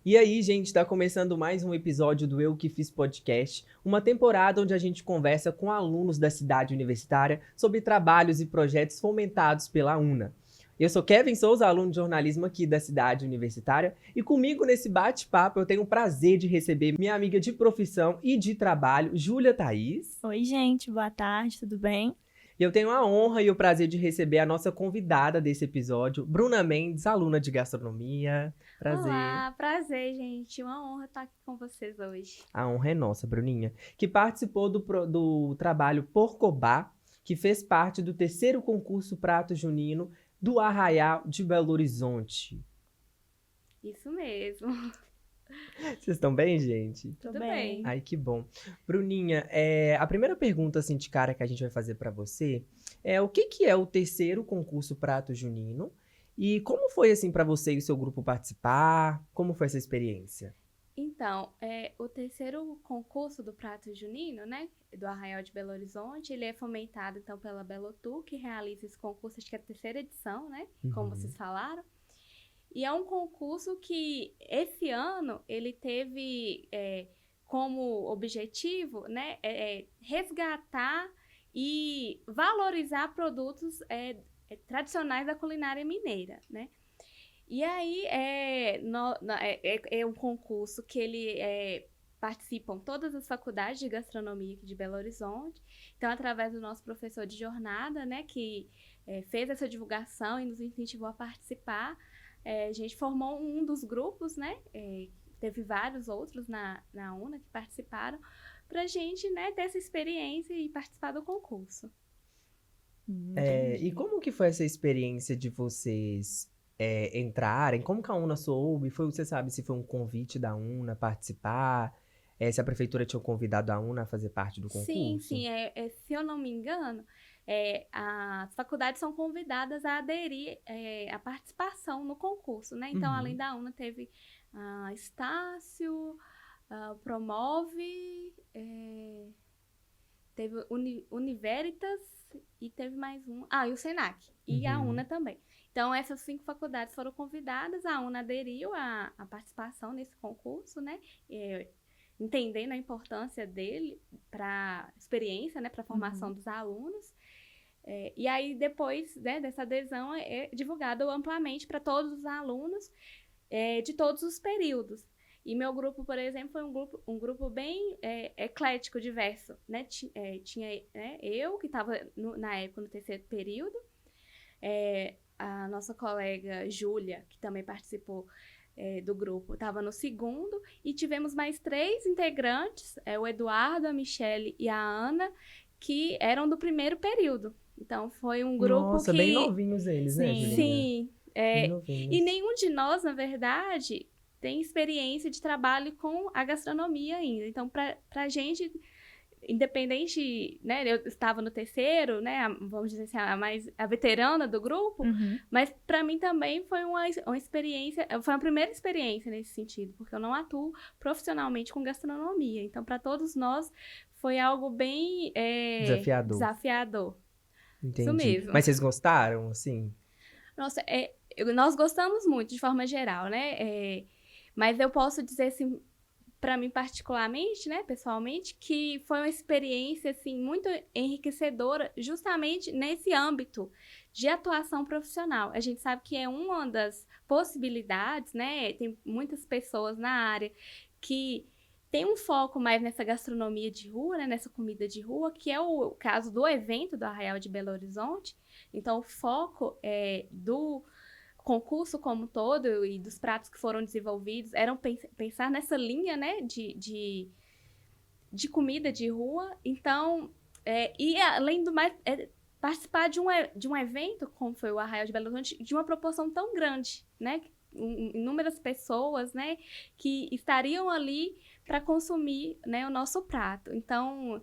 E aí, gente, tá começando mais um episódio do Eu Que Fiz Podcast, uma temporada onde a gente conversa com alunos da cidade universitária sobre trabalhos e projetos fomentados pela UNA. Eu sou Kevin Souza, aluno de jornalismo aqui da cidade universitária, e comigo nesse bate-papo eu tenho o prazer de receber minha amiga de profissão e de trabalho, Júlia Thaís. Oi, gente, boa tarde, tudo bem? E eu tenho a honra e o prazer de receber a nossa convidada desse episódio, Bruna Mendes, aluna de gastronomia. Prazer. Olá, prazer, gente. Uma honra estar aqui com vocês hoje. A honra é nossa, Bruninha, que participou do trabalho Porcobá, que fez parte do terceiro concurso Prato Junino do Arraial de Belo Horizonte. Isso mesmo. Vocês estão bem, gente? Tudo bem. Ai, que bom. Bruninha, a primeira pergunta assim, de cara que a gente vai fazer para você é o que é o terceiro concurso Prato Junino e como foi assim para você e o seu grupo participar? Como foi essa experiência? Então, o terceiro concurso do Prato Junino, né, do Arraial de Belo Horizonte, ele é fomentado, então, pela Belotur, que realiza esse concurso, acho que é a terceira edição, né, como vocês falaram. E é um concurso que, esse ano, ele teve como objetivo, né, resgatar e valorizar produtos tradicionais da culinária mineira, né? E aí é um concurso que ele participam todas as faculdades de gastronomia aqui de Belo Horizonte. Então, através do nosso professor de jornada, né, que fez essa divulgação e nos incentivou a participar, a gente formou um dos grupos, né? Teve vários outros na UNA que participaram, para a gente, né, ter essa experiência e participar do concurso. E como que foi essa experiência de vocês entrarem? Como que a UNA soube? Você sabe se foi um convite da UNA participar? Se a prefeitura tinha convidado a UNA a fazer parte do concurso? Sim. Se eu não me engano, as faculdades são convidadas a aderir à participação no concurso, né? Então, além da UNA, teve a Estácio, a Promove, teve Univeritas e teve mais um. E o Senac. E a UNA também. Então, essas 5 faculdades foram convidadas, a UNA aderiu à participação nesse concurso, né? Entendendo a importância dele para a experiência, né? Para a formação dos alunos. E aí, depois, né, dessa adesão, é divulgado amplamente para todos os alunos de todos os períodos. E meu grupo, por exemplo, foi um grupo bem eclético, diverso, né? Tinha eu, que estava na época no terceiro período, a nossa colega Júlia, que também participou do grupo, estava no segundo, e tivemos mais 3 integrantes, o Eduardo, a Michele e a Ana, que eram do primeiro período. Então, foi um grupo Nossa, que... bem novinhos eles, né, Juliana? Sim. Bem novinhos. E nenhum de nós, na verdade, tem experiência de trabalho com a gastronomia ainda. Então, pra gente, independente, né, eu estava no terceiro, né, vamos dizer assim, a veterana do grupo, mas para mim também foi uma experiência, foi a primeira experiência nesse sentido, porque eu não atuo profissionalmente com gastronomia. Então, para todos nós, foi algo bem desafiador. Entendi. Isso mesmo. Mas vocês gostaram, assim? Nossa, nós gostamos muito, de forma geral, né? Mas eu posso dizer, assim, para mim particularmente, né, pessoalmente, que foi uma experiência, assim, muito enriquecedora justamente nesse âmbito de atuação profissional. A gente sabe que é uma das possibilidades, né? Tem muitas pessoas na área que tem um foco mais nessa gastronomia de rua, né, nessa comida de rua, que é o caso do evento do Arraial de Belo Horizonte. Então, o foco do concurso como um todo e dos pratos que foram desenvolvidos eram pensar nessa linha, né, de comida de rua. Então, e além do mais, participar de um evento, como foi o Arraial de Belo Horizonte, de uma proporção tão grande, né, inúmeras pessoas, né, que estariam ali para consumir, né, o nosso prato. Então,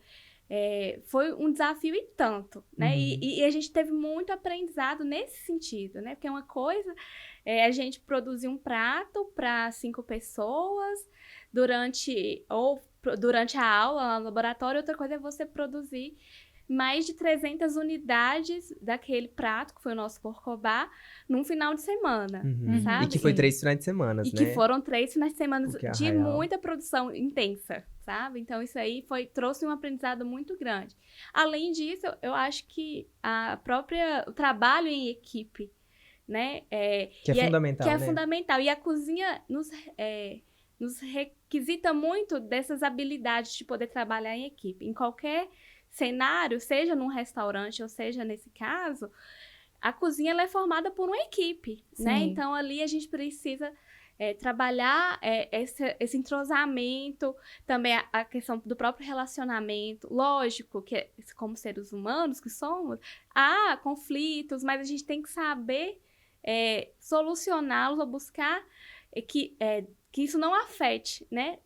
foi um desafio e tanto, né? E a gente teve muito aprendizado nesse sentido, né? Porque uma coisa é a gente produzir um prato para 5 pessoas durante a aula, no laboratório, outra coisa é você produzir mais de 300 unidades daquele prato, que foi o nosso porcobá, num final de semana, sabe? E que foi 3 finais de semana, né? E que foram 3 finais de semana de Arraial. muita produção intensa, sabe? Então, isso aí trouxe um aprendizado muito grande. Além disso, eu acho que o trabalho em equipe, né? Que é fundamental, que é né? fundamental. E a cozinha nos requisita muito dessas habilidades de poder trabalhar em equipe. Em qualquer cenário, seja num restaurante ou seja nesse caso, a cozinha ela é formada por uma equipe, né? Então, ali a gente precisa trabalhar esse entrosamento, também a questão do próprio relacionamento. Lógico que, como seres humanos que somos, há conflitos, mas a gente tem que saber solucioná-los ou buscar que isso não afete, né,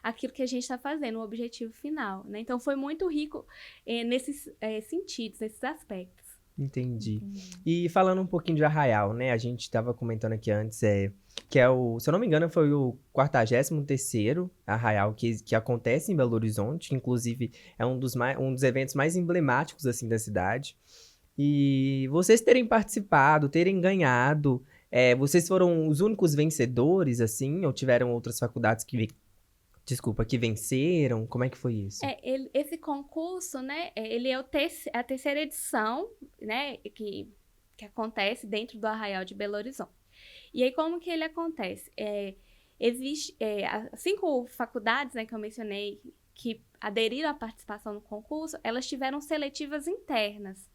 aquilo que a gente está fazendo, o objetivo final, né? Então, foi muito rico nesses sentidos, nesses aspectos. Entendi. E falando um pouquinho de Arraial, né? A gente estava comentando aqui antes, que é se eu não me engano, foi o 43º Arraial que acontece em Belo Horizonte, que inclusive é um dos eventos mais emblemáticos, assim, da cidade. E vocês terem participado, terem ganhado, vocês foram os únicos vencedores, assim, ou tiveram outras faculdades que venceram? Como é que foi isso? Esse concurso, né, ele é a terceira edição, né, que acontece dentro do Arraial de Belo Horizonte. E aí, como que ele acontece? Existe as 5 faculdades, né, que eu mencionei, que aderiram à participação no concurso, elas tiveram seletivas internas.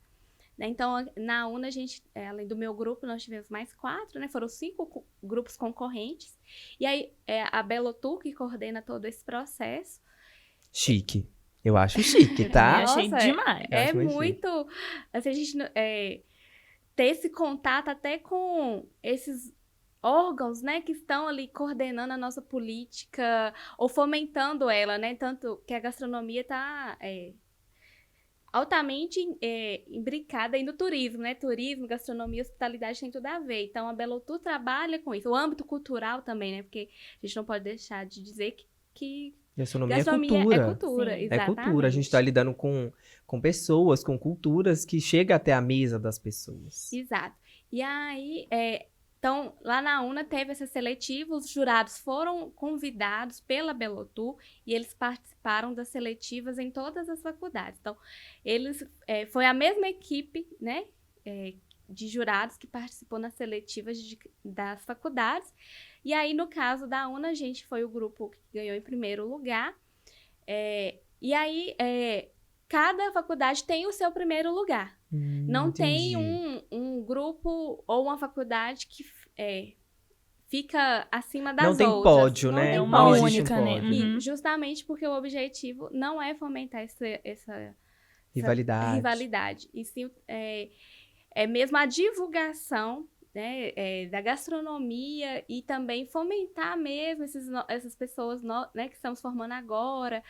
Então, na UNA, a gente, além do meu grupo, nós tivemos mais 4, né? Foram 5 grupos concorrentes. E aí, a Belotur, que coordena todo esse processo. Chique. Eu acho chique, tá? Eu achei demais. É muito... Assim, a gente ter esse contato até com esses órgãos, né? Que estão ali coordenando a nossa política ou fomentando ela, né? Tanto que a gastronomia está... altamente imbricada aí no turismo, né? Turismo, gastronomia, hospitalidade tem tudo a ver. Então, a Belotur trabalha com isso. O âmbito cultural também, né? Porque a gente não pode deixar de dizer que gastronomia é cultura. Sim. Exatamente. É cultura. A gente está lidando com pessoas, com culturas que chega até a mesa das pessoas. Exato. E aí, então, lá na UNA teve essa seletiva, os jurados foram convidados pela Belotur e eles participaram das seletivas em todas as faculdades. Então, foi a mesma equipe, né, de jurados que participou nas seletivas das faculdades. E aí, no caso da UNA, a gente foi o grupo que ganhou em primeiro lugar. E aí, cada faculdade tem o seu primeiro lugar. Não Entendi. tem um grupo ou uma faculdade que fica acima das outras. Não tem pódio, né? É uma Não existe única, né? pódio. E justamente porque o objetivo não é fomentar essa rivalidade. E sim, é mesmo a divulgação, né, da gastronomia e também fomentar mesmo essas pessoas, né, que estamos formando agora,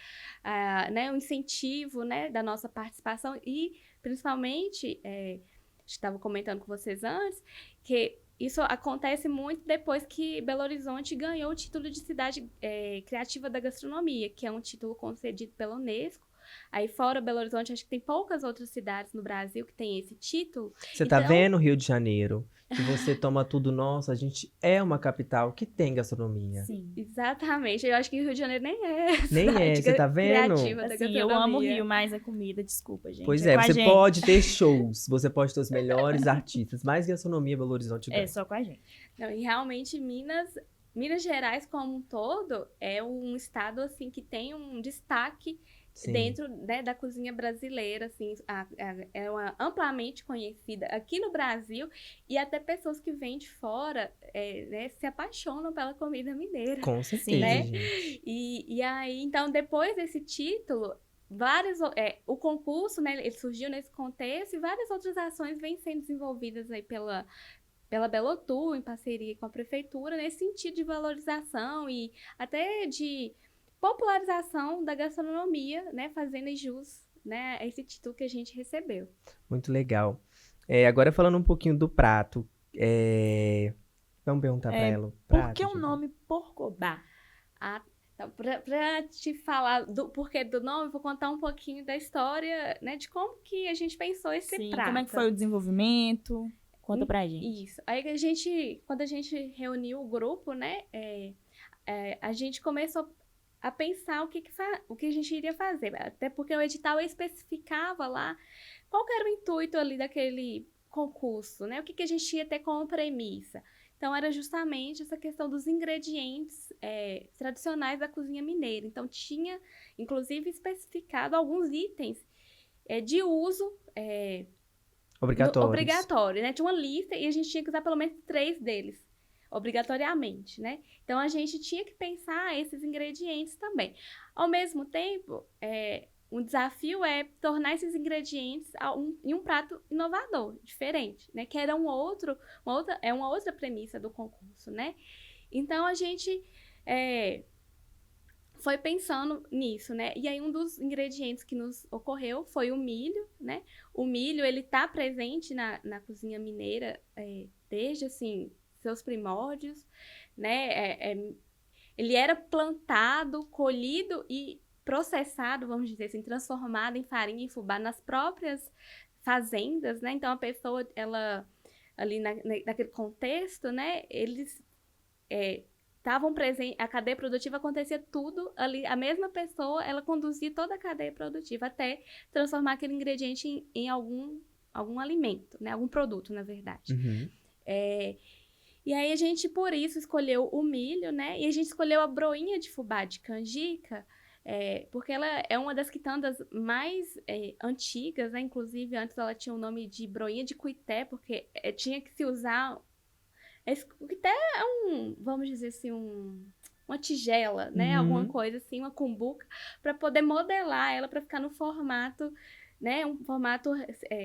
né, o incentivo, né, da nossa participação e principalmente, estava comentando com vocês antes, que isso acontece muito depois que Belo Horizonte ganhou o título de cidade criativa da gastronomia, que é um título concedido pela Unesco. Aí fora Belo Horizonte, acho que tem poucas outras cidades no Brasil que tem esse título. Você tá vendo, Rio de Janeiro? Que você toma tudo, nossa, a gente é uma capital que tem gastronomia. Sim. Exatamente. Eu acho que o Rio de Janeiro nem é. Nem é, você tá vendo? Criativa da Assim, eu gastronomia. amo o Rio, mas a comida, desculpa, gente. Pois com a você gente. pode ter shows, você pode ter os melhores artistas, mas gastronomia Belo Horizonte ganha. É só com a gente. Não, e realmente Minas Gerais como um todo é um estado assim que tem um destaque Sim. dentro, né, da cozinha brasileira, assim, é amplamente conhecida aqui no Brasil e até pessoas que vêm de fora, né, se apaixonam pela comida mineira. Com certeza, Sim, né? gente. E aí, então, depois desse título, o concurso, né, ele surgiu nesse contexto e várias outras ações vêm sendo desenvolvidas aí pela Belotur, em parceria com a prefeitura, nesse sentido de valorização e até de popularização da gastronomia, né, fazendo jus, né, a esse título que a gente recebeu. Muito legal. Agora falando um pouquinho do prato, vamos perguntar pra ela. Por que o nome porcobá? Então, para te falar do porquê do nome, vou contar um pouquinho da história, né, de como que a gente pensou esse prato. Como é que foi o desenvolvimento? Conta pra gente. Isso. Aí quando a gente reuniu o grupo, né, a gente começou a pensar o que a gente iria fazer. Até porque o edital especificava lá qual que era o intuito ali daquele concurso, né? O que a gente ia ter como premissa. Então, era justamente essa questão dos ingredientes tradicionais da cozinha mineira. Então, tinha, inclusive, especificado alguns itens de uso obrigatório, né? Tinha uma lista e a gente tinha que usar pelo menos 3 deles, obrigatoriamente, né? Então, a gente tinha que pensar esses ingredientes também. Ao mesmo tempo, um desafio é tornar esses ingredientes em um prato inovador, diferente, né? Que era uma outra premissa do concurso, né? Então, a gente foi pensando nisso, né? E aí, um dos ingredientes que nos ocorreu foi o milho, né? O milho, ele tá presente na cozinha mineira desde, assim, seus primórdios, né? Ele era plantado, colhido e processado, vamos dizer assim, transformado em farinha e fubá nas próprias fazendas, né? Então, a pessoa, ela, ali naquele contexto, né? Eles estavam presentes, a cadeia produtiva acontecia tudo ali, a mesma pessoa, ela conduzia toda a cadeia produtiva até transformar aquele ingrediente em algum alimento, né? Algum produto, na verdade. Uhum. E aí, a gente, por isso, escolheu o milho, né? E a gente escolheu a broinha de fubá de canjica, porque ela é uma das quitandas mais antigas, né? Inclusive, antes ela tinha o nome de broinha de cuité, porque tinha que se usar... O cuité vamos dizer assim, uma tigela, né? Alguma coisa assim, uma cumbuca, para poder modelar ela para ficar no formato, né? Um formato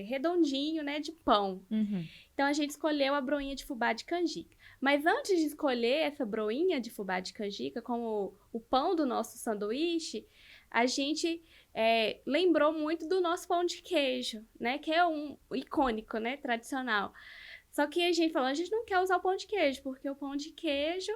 redondinho, né? De pão. Uhum. Então, a gente escolheu a broinha de fubá de canjica. Mas antes de escolher essa broinha de fubá de canjica como o pão do nosso sanduíche, a gente lembrou muito do nosso pão de queijo, né? Que é um icônico, né? Tradicional. Só que a gente falou, a gente não quer usar o pão de queijo, porque o pão de queijo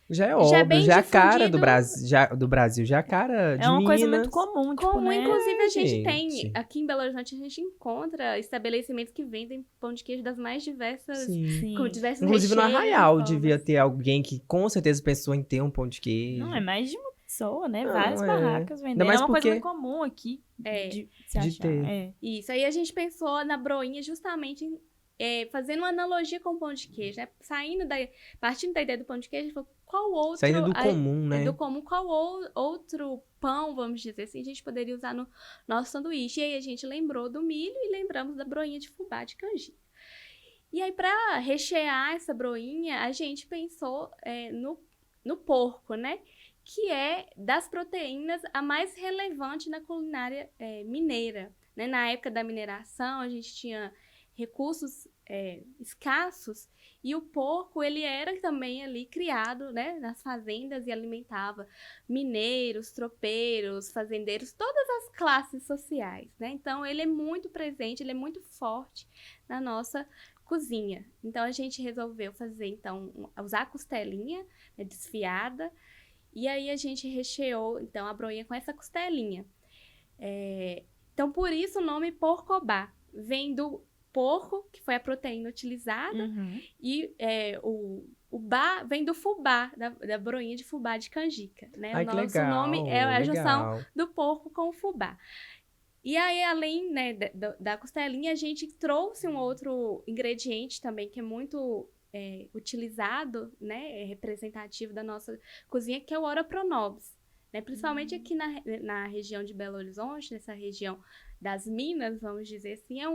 Já é já é óbvio, bem já é a cara do difundido. Brasil, já é a cara de É uma Minas. coisa muito comum, tipo, Como, né? inclusive, a gente gente. tem, aqui em Belo Horizonte, a gente encontra estabelecimentos que vendem pão de queijo das mais diversas, Sim. com diversos Inclusive no recheios, Arraial formas. devia ter alguém que com certeza pensou em ter um pão de queijo. Não, é mais de uma pessoa, né? Não, Várias barracas Ainda vendendo. mais É uma coisa porque muito comum aqui de se de achar. ter. Isso, aí a gente pensou na broinha justamente fazendo uma analogia com o pão de queijo, né? Partindo da ideia do pão de queijo, a gente falou, qual outro... Saindo do comum, né? Do comum, qual outro pão, vamos dizer assim, a gente poderia usar no nosso sanduíche. E aí a gente lembrou do milho e lembramos da broinha de fubá de canjica. E aí, para rechear essa broinha, a gente pensou no porco, né? Que é das proteínas a mais relevante na culinária mineira, né? Na época da mineração, a gente tinha recursos escassos e o porco, ele era também ali criado, né, nas fazendas e alimentava mineiros, tropeiros, fazendeiros, todas as classes sociais, né? Então, ele é muito presente, ele é muito forte na nossa cozinha. Então, a gente resolveu usar a costelinha, né, desfiada, e aí a gente recheou, então, a broinha com essa costelinha. Então, por isso o nome porcobá. Vem do porco, que foi a proteína utilizada, Uhum. e o bá vem do fubá, da broinha de fubá de canjica, né? Ai, O que nosso legal, nome é a junção legal. do porco com o fubá. E aí, além, né, da costelinha, a gente trouxe um outro ingrediente também, que é muito utilizado, né, representativo da nossa cozinha, que é o ora pronobis. Né? Principalmente aqui na região de Belo Horizonte, nessa região das Minas, vamos dizer assim, é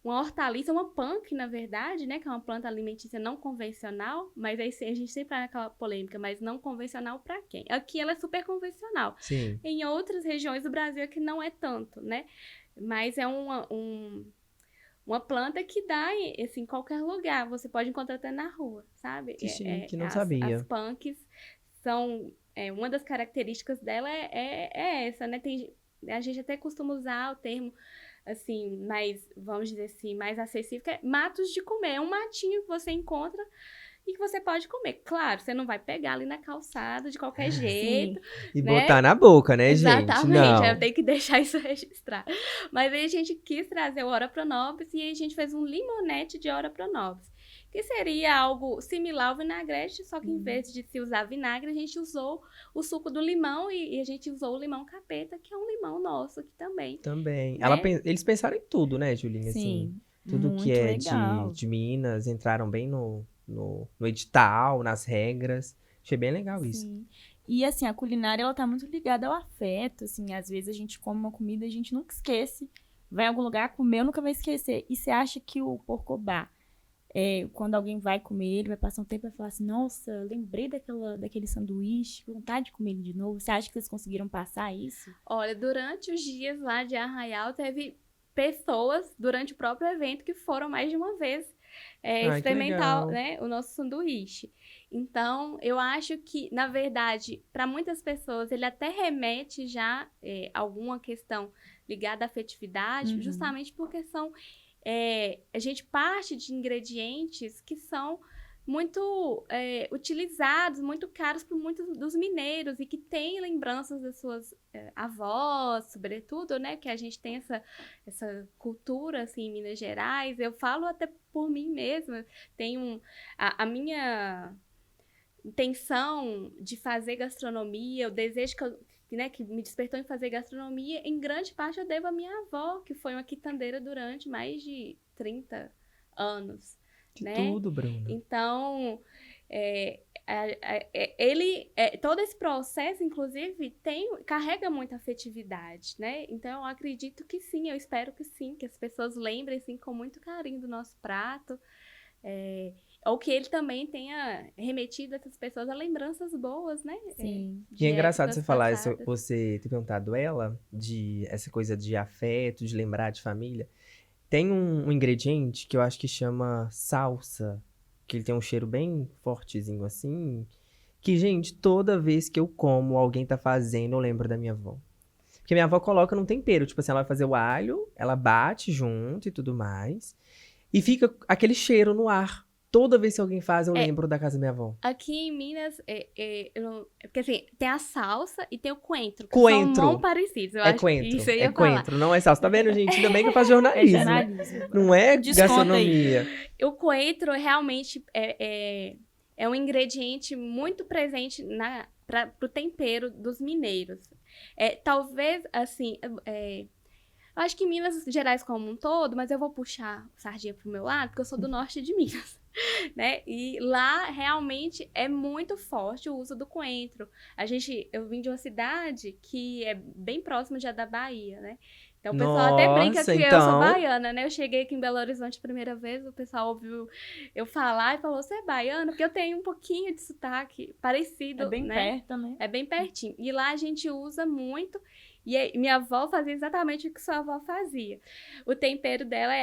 uma hortaliça, uma punk, na verdade, né? Que é uma planta alimentícia não convencional, mas aí a gente sempre vai naquela polêmica, mas não convencional para quem? Aqui ela é super convencional. Sim. Em outras regiões do Brasil aqui não é tanto, né? Mas é uma planta que dá assim, em qualquer lugar, você pode encontrar até na rua, sabe? Que chique, não as sabia. As punks são... uma das características dela é essa, né? A gente até costuma usar o termo, assim, mais, vamos dizer assim, mais acessível, que é matos de comer. É um matinho que você encontra e que você pode comer. Claro, você não vai pegar ali na calçada de qualquer jeito. E né? botar na boca, né, gente? Exatamente, eu Não. tenho que deixar isso registrado. Mas aí a gente quis trazer o Ora Pronobis e aí a gente fez um limonete de Ora Pronobis, que seria algo similar ao vinagrete, só que em vez de se usar vinagre, a gente usou o suco do limão e a gente usou o limão capeta, que é um limão nosso aqui também. Também. Né? Eles pensaram em tudo, né, Julinha? Assim, Sim, tudo que muito é legal. de Minas, entraram bem no edital, nas regras. Achei bem legal isso. Sim. E assim, a culinária, ela tá muito ligada ao afeto, assim, às vezes a gente come uma comida e a gente nunca esquece. Vai em algum lugar, comeu, nunca vai esquecer. E você acha que o porcobá, quando alguém vai comer ele, vai passar um tempo e vai falar assim, nossa, lembrei daquele sanduíche, que vontade de comer ele de novo. Você acha que vocês conseguiram passar isso? Olha, durante os dias lá de Arraial, teve pessoas, durante o próprio evento, que foram mais de uma vez Ai, que experimentar, legal. né, o nosso sanduíche. Então, eu acho que, na verdade, para muitas pessoas, ele até remete já alguma questão ligada à afetividade, Uhum. justamente porque a gente parte de ingredientes que são muito utilizados, muito caros por muitos dos mineiros e que têm lembranças das suas avós, sobretudo, né? Que a gente tem essa cultura, assim, em Minas Gerais. Eu falo até por mim mesma. A minha intenção de fazer gastronomia, o desejo que me despertou em fazer gastronomia, em grande parte eu devo à minha avó, que foi uma quitandeira durante mais de 30 anos. Que né? tudo, Bruna. Então, todo esse processo, inclusive, carrega muita afetividade, né? Então, eu acredito que sim, eu espero que sim, que as pessoas lembrem, sim, com muito carinho do nosso prato. Ou que ele também tenha remetido essas pessoas a lembranças boas, né? Sim. E é engraçado épocas você falar isso, passadas. você ter perguntado ela, de essa coisa de afeto, de lembrar de família. Tem um ingrediente que eu acho que chama salsa, que ele tem um cheiro bem fortezinho assim, que, gente, toda vez que eu como, alguém tá fazendo, eu lembro da minha avó. Porque minha avó coloca num tempero, tipo assim, ela vai fazer o alho, ela bate junto e tudo mais, e fica aquele cheiro no ar. Toda vez que alguém faz, eu lembro da casa da minha avó. Aqui em Minas, porque assim, tem a salsa e tem o coentro, que Coentro. são muito parecidos. Eu É acho que coentro, isso eu é ia falar. coentro, não é salsa. Tá vendo, gente? Ainda bem que eu faço É jornalismo. jornalismo. Não é Desconta aí. gastronomia. O coentro realmente é um ingrediente muito presente pro tempero dos mineiros. Talvez, assim, eu acho que em Minas Gerais como um todo, mas eu vou puxar sardinha pro meu lado, porque eu sou do norte de Minas, né? E lá, realmente, é muito forte o uso do coentro. Eu vim de uma cidade que é bem próxima já da Bahia, né? Então, o pessoal até brinca Nossa, que eu sou então. baiana, né? Eu cheguei aqui em Belo Horizonte a primeira vez, o pessoal ouviu eu falar e falou, você é baiana? Porque eu tenho um pouquinho de sotaque parecido, É bem né? perto, né? É bem pertinho. E lá a gente usa muito. E minha avó fazia exatamente o que sua avó fazia. O tempero dela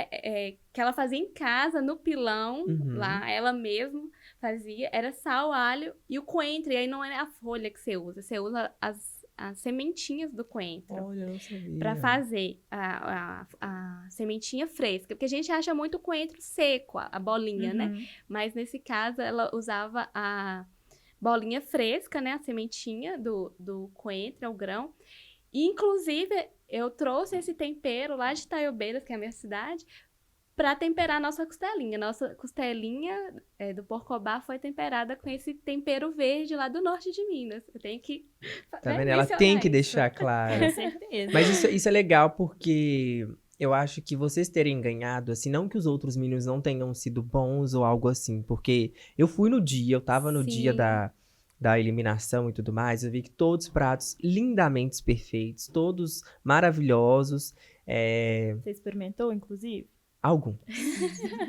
que ela fazia em casa, no pilão, lá, ela mesma fazia. Era sal, alho e o coentro. E aí não é a folha que você usa as sementinhas do coentro. Olha, eu não sabia. Pra fazer a sementinha fresca. Porque a gente acha muito coentro seco, a bolinha, né? Uhum. Mas nesse caso, ela usava a bolinha fresca, né? A sementinha do coentro, o grão. E, inclusive, eu trouxe esse tempero lá de Itaiobeiras, que é a minha cidade, para temperar a nossa costelinha. Nossa costelinha do porcobá foi temperada com esse tempero verde lá do norte de Minas. Eu tenho que Tá vendo? Ela tem que deixar claro. Com certeza. Mas isso é legal porque eu acho que vocês terem ganhado, assim, não que os outros meninos não tenham sido bons ou algo assim, porque eu fui no dia, eu tava no dia Sim. da eliminação e tudo mais, eu vi que todos os pratos lindamente perfeitos, todos maravilhosos, Você experimentou, inclusive? alguns.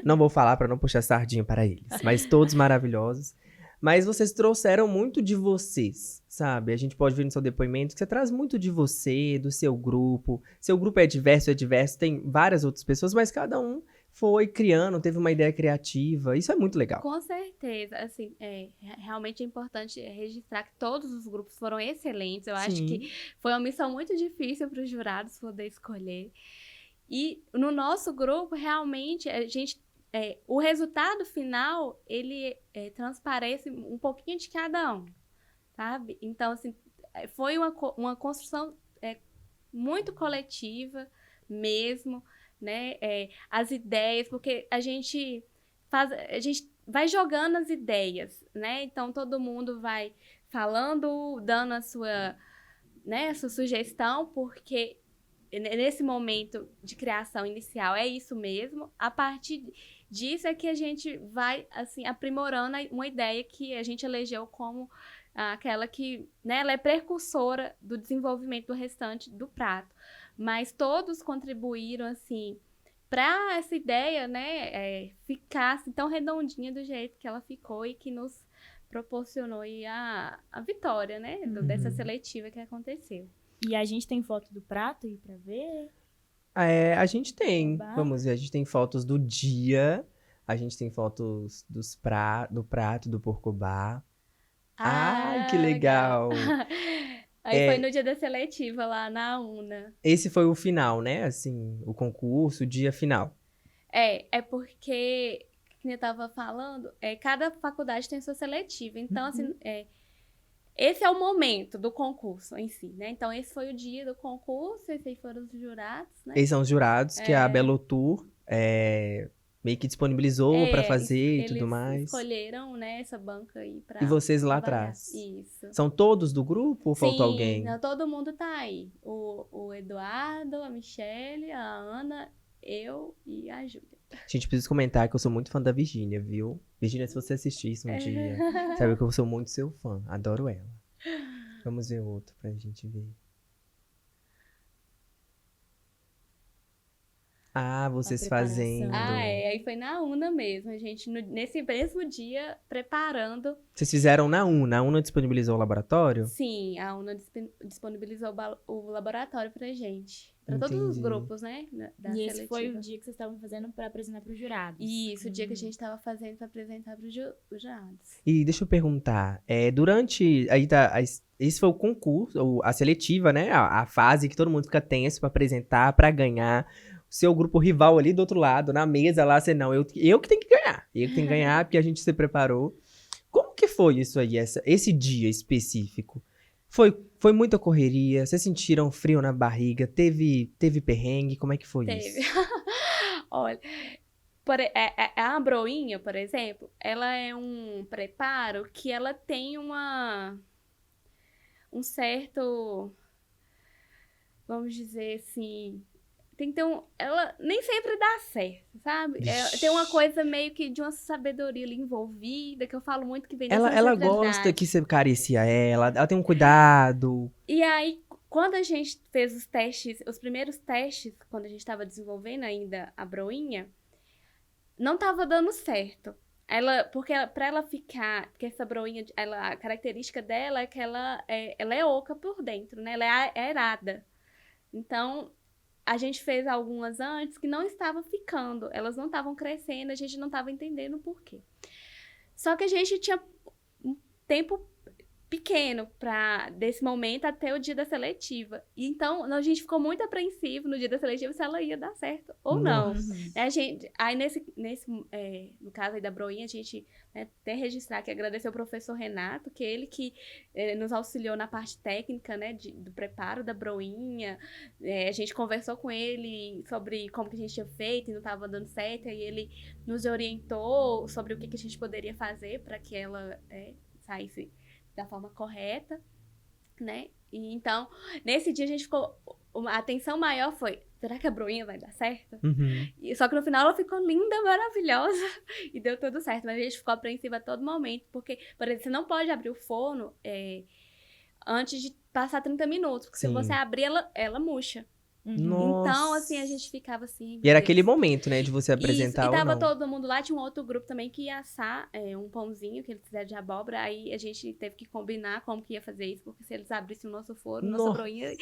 Não vou falar pra não puxar sardinha para eles, mas todos maravilhosos. Mas vocês trouxeram muito de vocês, sabe? A gente pode ver no seu depoimento que você traz muito de você, do seu grupo. Seu grupo é diverso, tem várias outras pessoas, mas cada um foi criando, teve uma ideia criativa. Isso é muito legal. Com certeza, assim, realmente é importante registrar que todos os grupos foram excelentes. Eu acho que foi uma missão muito difícil para os jurados poder escolher. E no nosso grupo, realmente, a gente o resultado final, ele transparece um pouquinho de cada um, sabe? Então, assim, foi uma construção muito coletiva mesmo, né? As ideias, porque a gente vai jogando as ideias, né? Então, todo mundo vai falando, dando a sua sugestão, porque nesse momento de criação inicial é isso mesmo. A partir disso é que a gente vai, assim, aprimorando uma ideia que a gente elegeu como aquela que, né, ela é precursora do desenvolvimento do restante do prato. Mas todos contribuíram, assim, para essa ideia, né, ficar assim, tão redondinha do jeito que ela ficou e que nos proporcionou aí a vitória, né, dessa seletiva que aconteceu. E a gente tem foto do prato aí pra ver? A gente tem, vamos ver, a gente tem fotos do dia, a gente tem fotos do prato, do porcobá. Ai, que legal! Aí foi no dia da seletiva lá na UNA. Esse foi o final, né? Assim, o concurso, o dia final. É porque, como eu tava falando, cada faculdade tem sua seletiva. Então, assim, esse é o momento do concurso em si, né? Então, esse foi o dia do concurso, esses aí foram os jurados, né? Esses são os jurados que a Belotour meio que disponibilizou pra fazer e tudo mais. Eles escolheram, né, essa banca aí pra E vocês lá trabalhar. atrás? Isso. São todos do grupo ou faltou alguém? Sim, todo mundo tá aí. O Eduardo, a Michele, a Ana, eu e a Júlia. Gente, preciso comentar que eu sou muito fã da Virgínia, viu? Virgínia, se você assistir isso um dia, sabe que eu sou muito seu fã. Adoro ela. Vamos ver outro pra gente ver. Ah, vocês fazendo. Aí foi na UNA mesmo, a gente, nesse mesmo dia, preparando. Vocês fizeram na UNA? A UNA disponibilizou o laboratório? Sim, a UNA disponibilizou o laboratório pra gente. Pra todos os grupos, né? Da e esse seletiva. foi o dia que vocês estavam fazendo pra apresentar pros jurados? Isso, o dia que a gente tava fazendo pra apresentar pros jurados. E deixa eu perguntar, durante... Esse foi o concurso, a seletiva, né? A fase que todo mundo fica tenso pra apresentar, pra ganhar. O seu grupo rival ali do outro lado, na mesa lá, você não, eu que tenho que ganhar. Eu que tenho que ganhar, porque a gente se preparou. Como que foi isso aí, esse dia específico? Foi muita correria? Vocês sentiram frio na barriga? Teve perrengue? Como é que foi isso? Olha, a broinha, por exemplo, ela é um preparo que ela tem um certo, vamos dizer assim, tem que ter ela nem sempre dá certo, sabe? Tem uma coisa meio que de uma sabedoria ali envolvida, que eu falo muito que vem dessa Ela gosta que você acaricia ela tem um cuidado. E aí, quando a gente fez os primeiros testes, quando a gente estava desenvolvendo ainda a broinha, não estava dando certo. Porque pra ela ficar, porque essa broinha, a característica dela é que ela é oca por dentro, né? Ela é aerada. Então, a gente fez algumas antes que não estavam ficando, elas não estavam crescendo, a gente não estava entendendo o porquê. Só que a gente tinha um tempo pequeno desse momento até o dia da seletiva. E então, a gente ficou muito apreensivo no dia da seletiva se ela ia dar certo ou não. Aí, no caso aí da broinha, a gente até registrar que agradecer ao professor Renato, que ele que nos auxiliou na parte técnica, né, do preparo da broinha. A gente conversou com ele sobre como que a gente tinha feito e não estava dando certo, e ele nos orientou sobre o que a gente poderia fazer para que ela saísse da forma correta, né? E então, nesse dia a gente ficou... A atenção maior foi, será que a broinha vai dar certo? Só que no final ela ficou linda, maravilhosa, e deu tudo certo. Mas a gente ficou apreensiva a todo momento, porque, por exemplo, você não pode abrir o forno antes de passar 30 minutos, porque se você abrir, ela murcha. Nossa. Então, assim, a gente ficava assim... E era aquele momento, né, de você apresentar Isso, e tava ou não. todo mundo lá, tinha um outro grupo também que ia assar um pãozinho que eles fizeram de abóbora, aí a gente teve que combinar como que ia fazer isso, porque se eles abrissem o nosso forno, nossa broinha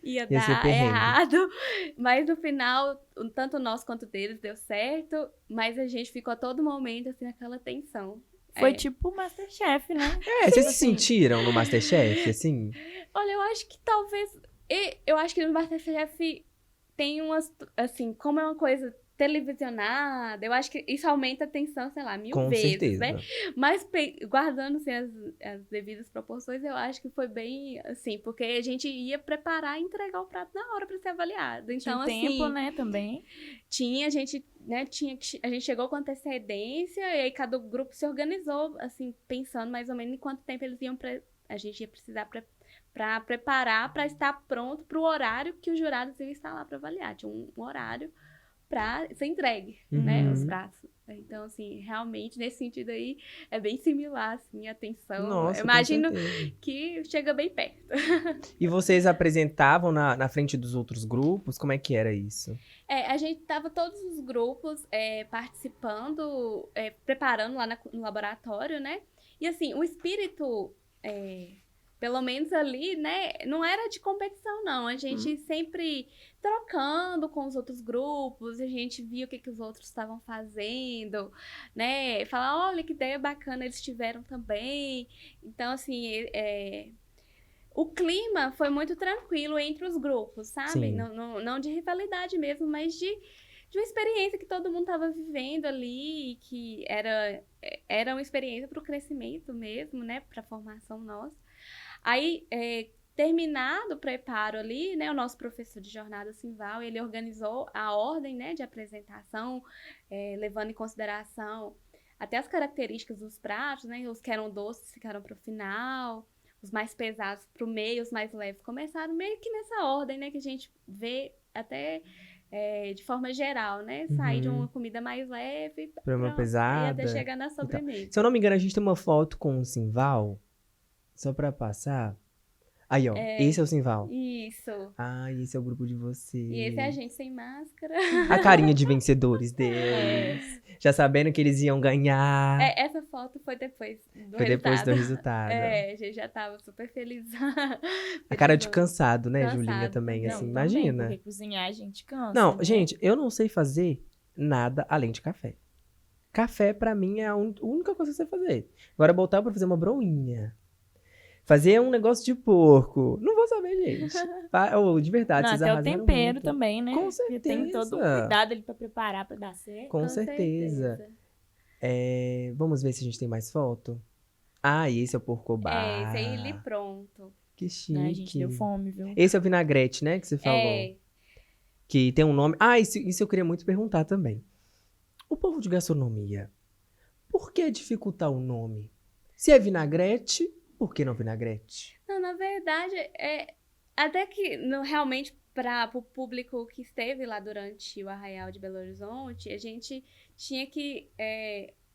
ia dar errado. Mas no final, tanto nós quanto deles deu certo, mas a gente ficou a todo momento, assim, naquela tensão. Foi tipo o Masterchef, né? Vocês se sentiram no Masterchef, assim? Olha, eu acho que talvez... Eu acho que no Masterchef tem umas... Assim, como é uma coisa televisionada. Eu acho que isso aumenta a tensão, sei lá, 1000 Com vezes, certeza. né? Mas guardando assim, as devidas proporções, eu acho que foi bem assim, porque a gente ia preparar e entregar o prato na hora para ser avaliado. Tinha Então, tempo, assim, né, também. a gente, né, a gente chegou com antecedência e aí cada grupo se organizou, assim, pensando mais ou menos em quanto tempo eles iam a gente ia precisar para preparar, para estar pronto para o horário que os jurados iam estar lá para avaliar. Tinha um horário para ser entregue, né, os pratos. Então, assim, realmente, nesse sentido aí, é bem similar, assim, a atenção. Nossa, Eu imagino com certeza. que chega bem perto. E vocês apresentavam na frente dos outros grupos? Como é que era isso? A gente tava todos os grupos participando, preparando lá no laboratório, né? E, assim, o espírito... pelo menos ali, né, não era de competição, não. A gente sempre trocando com os outros grupos, a gente via o que os outros estavam fazendo, né, falar, olha que ideia bacana eles tiveram também. Então, assim, o clima foi muito tranquilo entre os grupos, sabe? Sim. Não de rivalidade mesmo, mas de uma experiência que todo mundo estava vivendo ali, que era uma experiência para o crescimento mesmo, né, para a formação nossa. Aí, terminado o preparo ali, né, o nosso professor de jornada, Simval, ele organizou a ordem, né, de apresentação, levando em consideração até as características dos pratos, né, os que eram doces ficaram para o final, os mais pesados para o meio, os mais leves começaram meio que nessa ordem, né, que a gente vê até de forma geral, né, sair de uma comida mais leve Pra uma pesada. e até chegar na sobremesa. Se eu não me engano, a gente tem uma foto com o Simval. Só pra passar. Aí, ó. Esse é o Simval. Isso. Ah, esse é o grupo de vocês. E esse é a gente sem máscara. A carinha de vencedores deles. Já sabendo que eles iam ganhar. Essa foto foi depois do resultado. Foi depois do resultado. A gente já tava super feliz. A cara de cansado, né, Cansado Julinha, também, também. assim, Não, imagina. Também, porque cozinhar a gente cansa. Não, né? gente, eu não sei fazer nada além de café. Café, pra mim, é a única coisa que eu sei fazer. Agora, botar pra fazer uma broinha. Fazer um negócio de porco. Não vou saber, gente. De verdade, Não, vocês até o arrasaram tempero muito. também, né? Com Porque tem todo um certeza. cuidado ali pra preparar, pra dar certo. Com certeza. Vamos ver se a gente tem mais foto. Ah, e esse é o porcobá. Esse aí ele pronto. Que chique. Né? A gente deu fome, viu? Esse é o vinagrete, né, que você falou. Que tem um nome... Ah, isso eu queria muito perguntar também. O povo de gastronomia, por que dificultar o nome? Se é vinagrete, por que não vinagrete? Não, na verdade, até que realmente para o público que esteve lá durante o Arraial de Belo Horizonte, a gente tinha que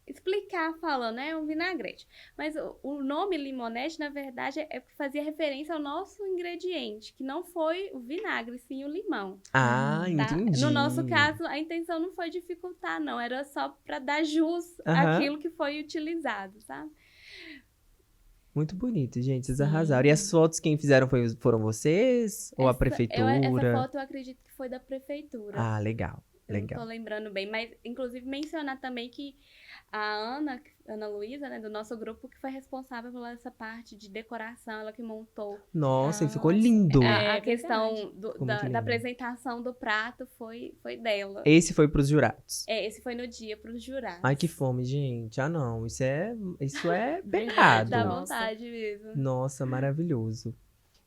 explicar falando, é um vinagrete. Mas o nome limonete, na verdade, fazia referência ao nosso ingrediente, que não foi o vinagre, sim o limão. Ah, Tá? entendi. No nosso caso, a intenção não foi dificultar, não. Era só para dar jus àquilo que foi utilizado, sabe? Muito bonito, gente. Vocês arrasaram. E as fotos quem fizeram foram vocês? Ou a prefeitura? Essa foto eu acredito que foi da prefeitura. Ah, legal. Eu não tô lembrando bem, mas inclusive mencionar também que a Ana Luísa, né, do nosso grupo, que foi responsável por essa parte de decoração, ela que montou. Nossa, e ficou lindo. A questão da lindo. apresentação do prato foi dela. Esse foi pros jurados. Esse foi no dia pros jurados. Ai, que fome, gente. Ah, não. Isso é pecado. Dá vontade mesmo. Nossa, maravilhoso.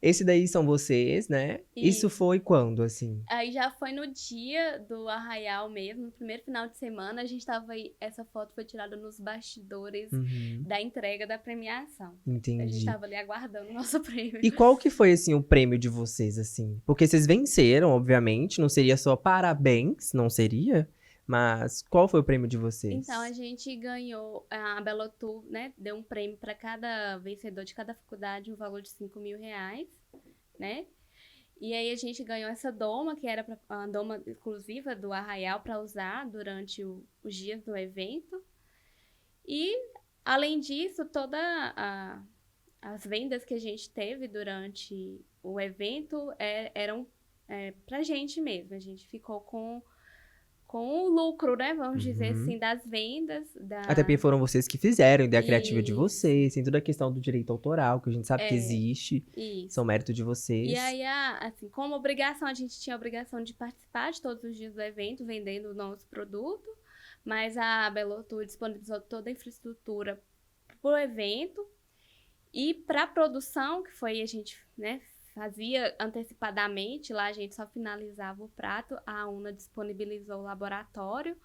Esse daí são vocês, né? Isso foi quando, assim? Aí já foi no dia do Arraial mesmo, no primeiro final de semana. A gente tava aí, essa foto foi tirada nos bastidores da entrega da premiação. Entendi. A gente tava ali aguardando o nosso prêmio. E qual que foi, assim, o prêmio de vocês, assim? Porque vocês venceram, obviamente. Não seria só parabéns, não seria? Mas qual foi o prêmio de vocês? Então, a gente ganhou, a Belotur, né, deu um prêmio para cada vencedor de cada faculdade, um valor de R$5.000, né? E aí a gente ganhou essa doma, que era uma doma exclusiva do Arraial para usar durante os dias do evento. E, além disso, todas as vendas que a gente teve durante o evento eram pra gente mesmo. A gente ficou com com o lucro, né? Vamos dizer assim, das vendas. Até porque foram vocês que fizeram, ideia criativa de Isso. vocês, tem toda a questão do direito autoral, que a gente sabe que existe, Isso. são mérito de vocês. E aí, assim, como obrigação, a gente tinha a obrigação de participar de todos os dias do evento, vendendo o nosso produto, mas a Belo Tour disponibilizou toda a infraestrutura para o evento e para a produção, que foi a gente, né, fazia antecipadamente, lá a gente só finalizava o prato, a UNA disponibilizou o laboratório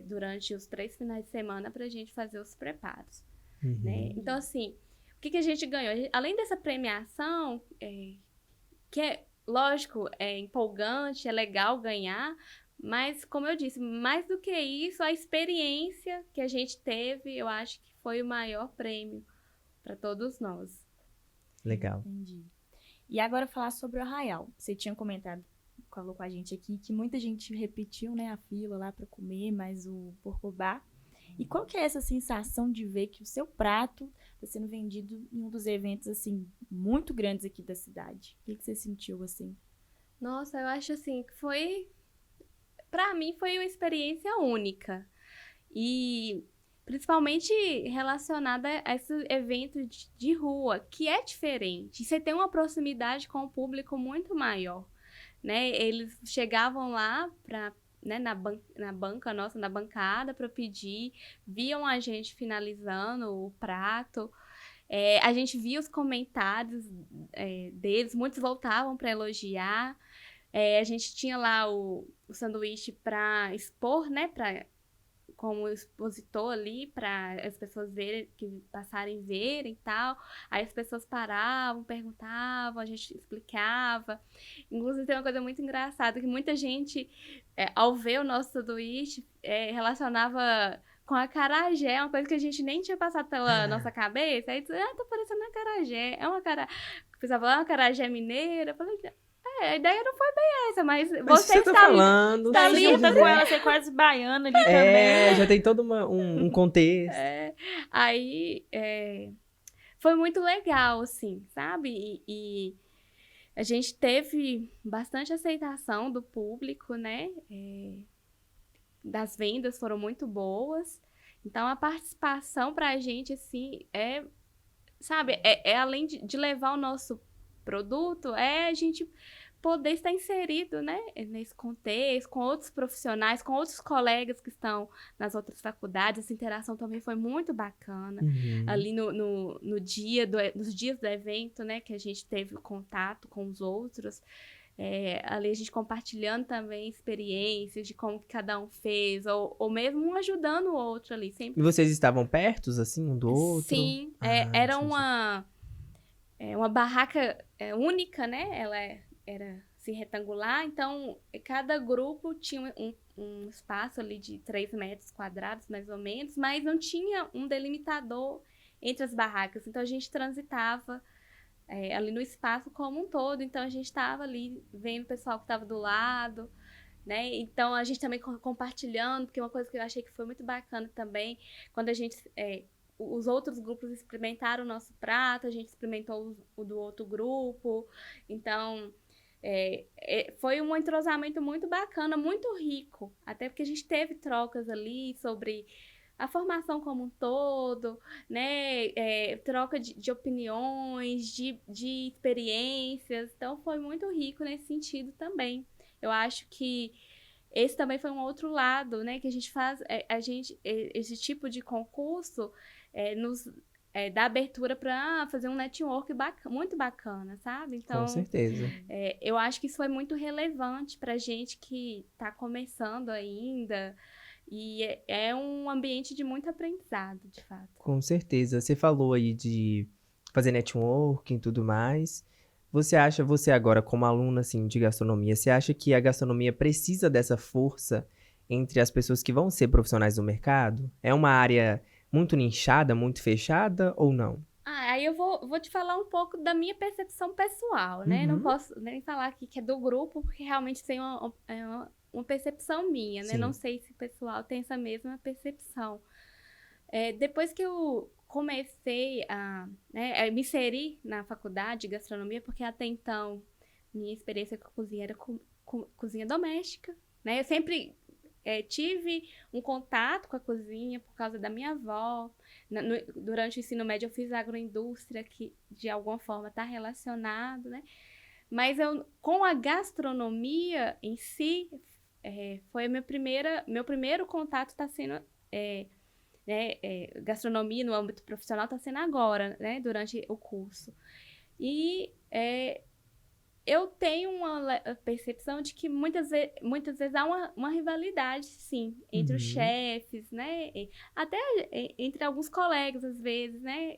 durante os 3 finais de semana para a gente fazer os preparos. Né? Então, assim, o que a gente ganhou? Além dessa premiação, que é, lógico, é empolgante, é legal ganhar, mas, como eu disse, mais do que isso, a experiência que a gente teve, eu acho que foi o maior prêmio para todos nós. Legal. Entendi. E agora falar sobre o Arraial. Você tinha comentado, falou com a gente aqui, que muita gente repetiu, né, a fila lá para comer, mais o porcobá. E qual que é essa sensação de ver que o seu prato está sendo vendido em um dos eventos, assim, muito grandes aqui da cidade? O que você sentiu, assim? Nossa, eu acho, assim, que foi... Para mim, foi uma experiência única. E... principalmente relacionada a esse evento de rua, que é diferente. Você tem uma proximidade com o público muito maior, né? Eles chegavam lá né, na banca nossa, na bancada, para pedir, viam a gente finalizando o prato. A gente via os comentários deles, muitos voltavam para elogiar. A gente tinha lá o sanduíche para expor, né? Como expositor ali, para as pessoas verem, que passarem verem e tal. Aí as pessoas paravam, perguntavam, a gente explicava. Inclusive tem uma coisa muito engraçada, que muita gente, ao ver o nosso sanduíche, relacionava com a acarajé, uma coisa que a gente nem tinha passado pela nossa cabeça. Aí dizia, tá parecendo uma acarajé. É uma acarajé. O pessoal falou, uma acarajé mineira. Eu falei, a ideia não foi bem essa, mas você tá está falando, Tá se linda quiser. com ela, ser quase baiana ali também. Já tem todo um contexto. Aí foi muito legal, assim, sabe? E a gente teve bastante aceitação do público, né? Das vendas foram muito boas. Então, a participação pra gente, assim, sabe? Além de levar o nosso produto, a gente poder estar inserido, né, nesse contexto, com outros profissionais, com outros colegas que estão nas outras faculdades. Essa interação também foi muito bacana. Ali nos dias do evento, né, que a gente teve contato com os outros. Ali a gente compartilhando também experiências de como que cada um fez, ou mesmo um ajudando o outro ali. Sempre. E vocês estavam perto, assim, um do outro? Sim, era uma barraca única, né? Ela era assim, retangular, então cada grupo tinha um espaço ali de 3 metros quadrados, mais ou menos, mas não tinha um delimitador entre as barracas. Então a gente transitava ali no espaço como um todo, então a gente estava ali vendo o pessoal que estava do lado, né? Então a gente também compartilhando, porque uma coisa que eu achei que foi muito bacana também, quando a gente... os outros grupos experimentaram o nosso prato, a gente experimentou o do outro grupo. Então, foi um entrosamento muito bacana, muito rico. Até porque a gente teve trocas ali sobre a formação como um todo, né? Troca de opiniões, de experiências. Então, foi muito rico nesse sentido também. Eu acho que esse também foi um outro lado, né? Que a gente faz... esse tipo de concurso... nos dá abertura para fazer um network muito bacana, sabe? Então, com certeza. Eu acho que isso foi muito relevante para gente que está começando ainda, e é um ambiente de muito aprendizado, de fato. Com certeza. Você falou aí de fazer networking e tudo mais. Você agora, como aluna assim, de gastronomia, você acha que a gastronomia precisa dessa força entre as pessoas que vão ser profissionais do mercado? É uma área... muito nichada, muito fechada ou não? Aí eu vou te falar um pouco da minha percepção pessoal, né? Não posso nem falar aqui que é do grupo, porque realmente tem uma percepção minha, né? Sim. Não sei se o pessoal tem essa mesma percepção. Depois que eu comecei a me inserir na faculdade de gastronomia, porque até então minha experiência com a cozinha era cozinha doméstica, né? Eu sempre tive um contato com a cozinha por causa da minha avó. Durante o ensino médio eu fiz agroindústria, que de alguma forma está relacionado, né? Mas com a gastronomia em si, foi meu primeiro contato está sendo... gastronomia no âmbito profissional está sendo agora, né? Durante o curso. E eu tenho uma percepção de que muitas vezes há uma rivalidade, sim, entre os chefes, né? Até entre alguns colegas, às vezes, né?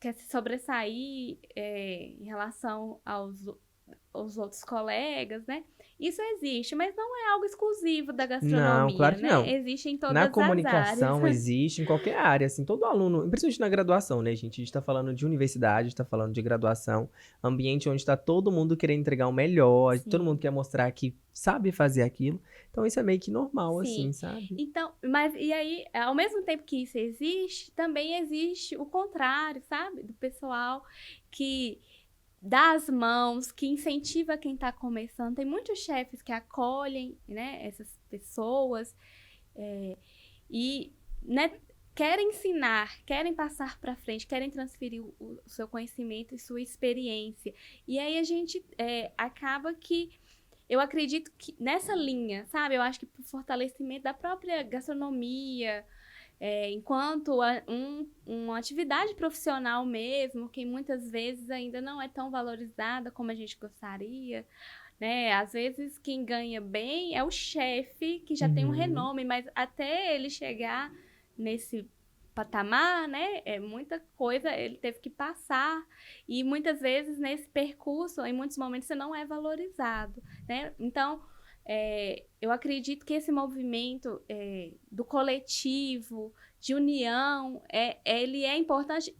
Quer se sobressair em relação aos outros colegas, né? Isso existe, mas não é algo exclusivo da gastronomia, Não, claro que né? não. Existe em todas Na as comunicação áreas. existe em qualquer área, assim, todo aluno, principalmente na graduação, né, gente? A gente tá falando de universidade, tá falando de graduação, ambiente onde tá todo mundo querendo entregar o melhor, todo mundo Sim. quer mostrar que sabe fazer aquilo. Então isso é meio que normal, Sim. assim, sabe? Então, mas e aí, ao mesmo tempo que isso existe, também existe o contrário, sabe? Do pessoal que dá as mãos, que incentiva quem está começando. Tem muitos chefes que acolhem, né, essas pessoas e, né, querem ensinar, querem passar para frente, querem transferir o seu conhecimento e sua experiência. E aí a gente acaba que eu acredito que nessa linha, sabe? Eu acho que pro fortalecimento da própria gastronomia, enquanto uma atividade profissional mesmo, que muitas vezes ainda não é tão valorizada como a gente gostaria, né? Às vezes quem ganha bem é o chefe, que já tem um renome, mas até ele chegar nesse patamar, né? Muita coisa ele teve que passar e muitas vezes nesse percurso, em muitos momentos, você não é valorizado, né? Então, eu acredito que esse movimento do coletivo, de união, ele é importante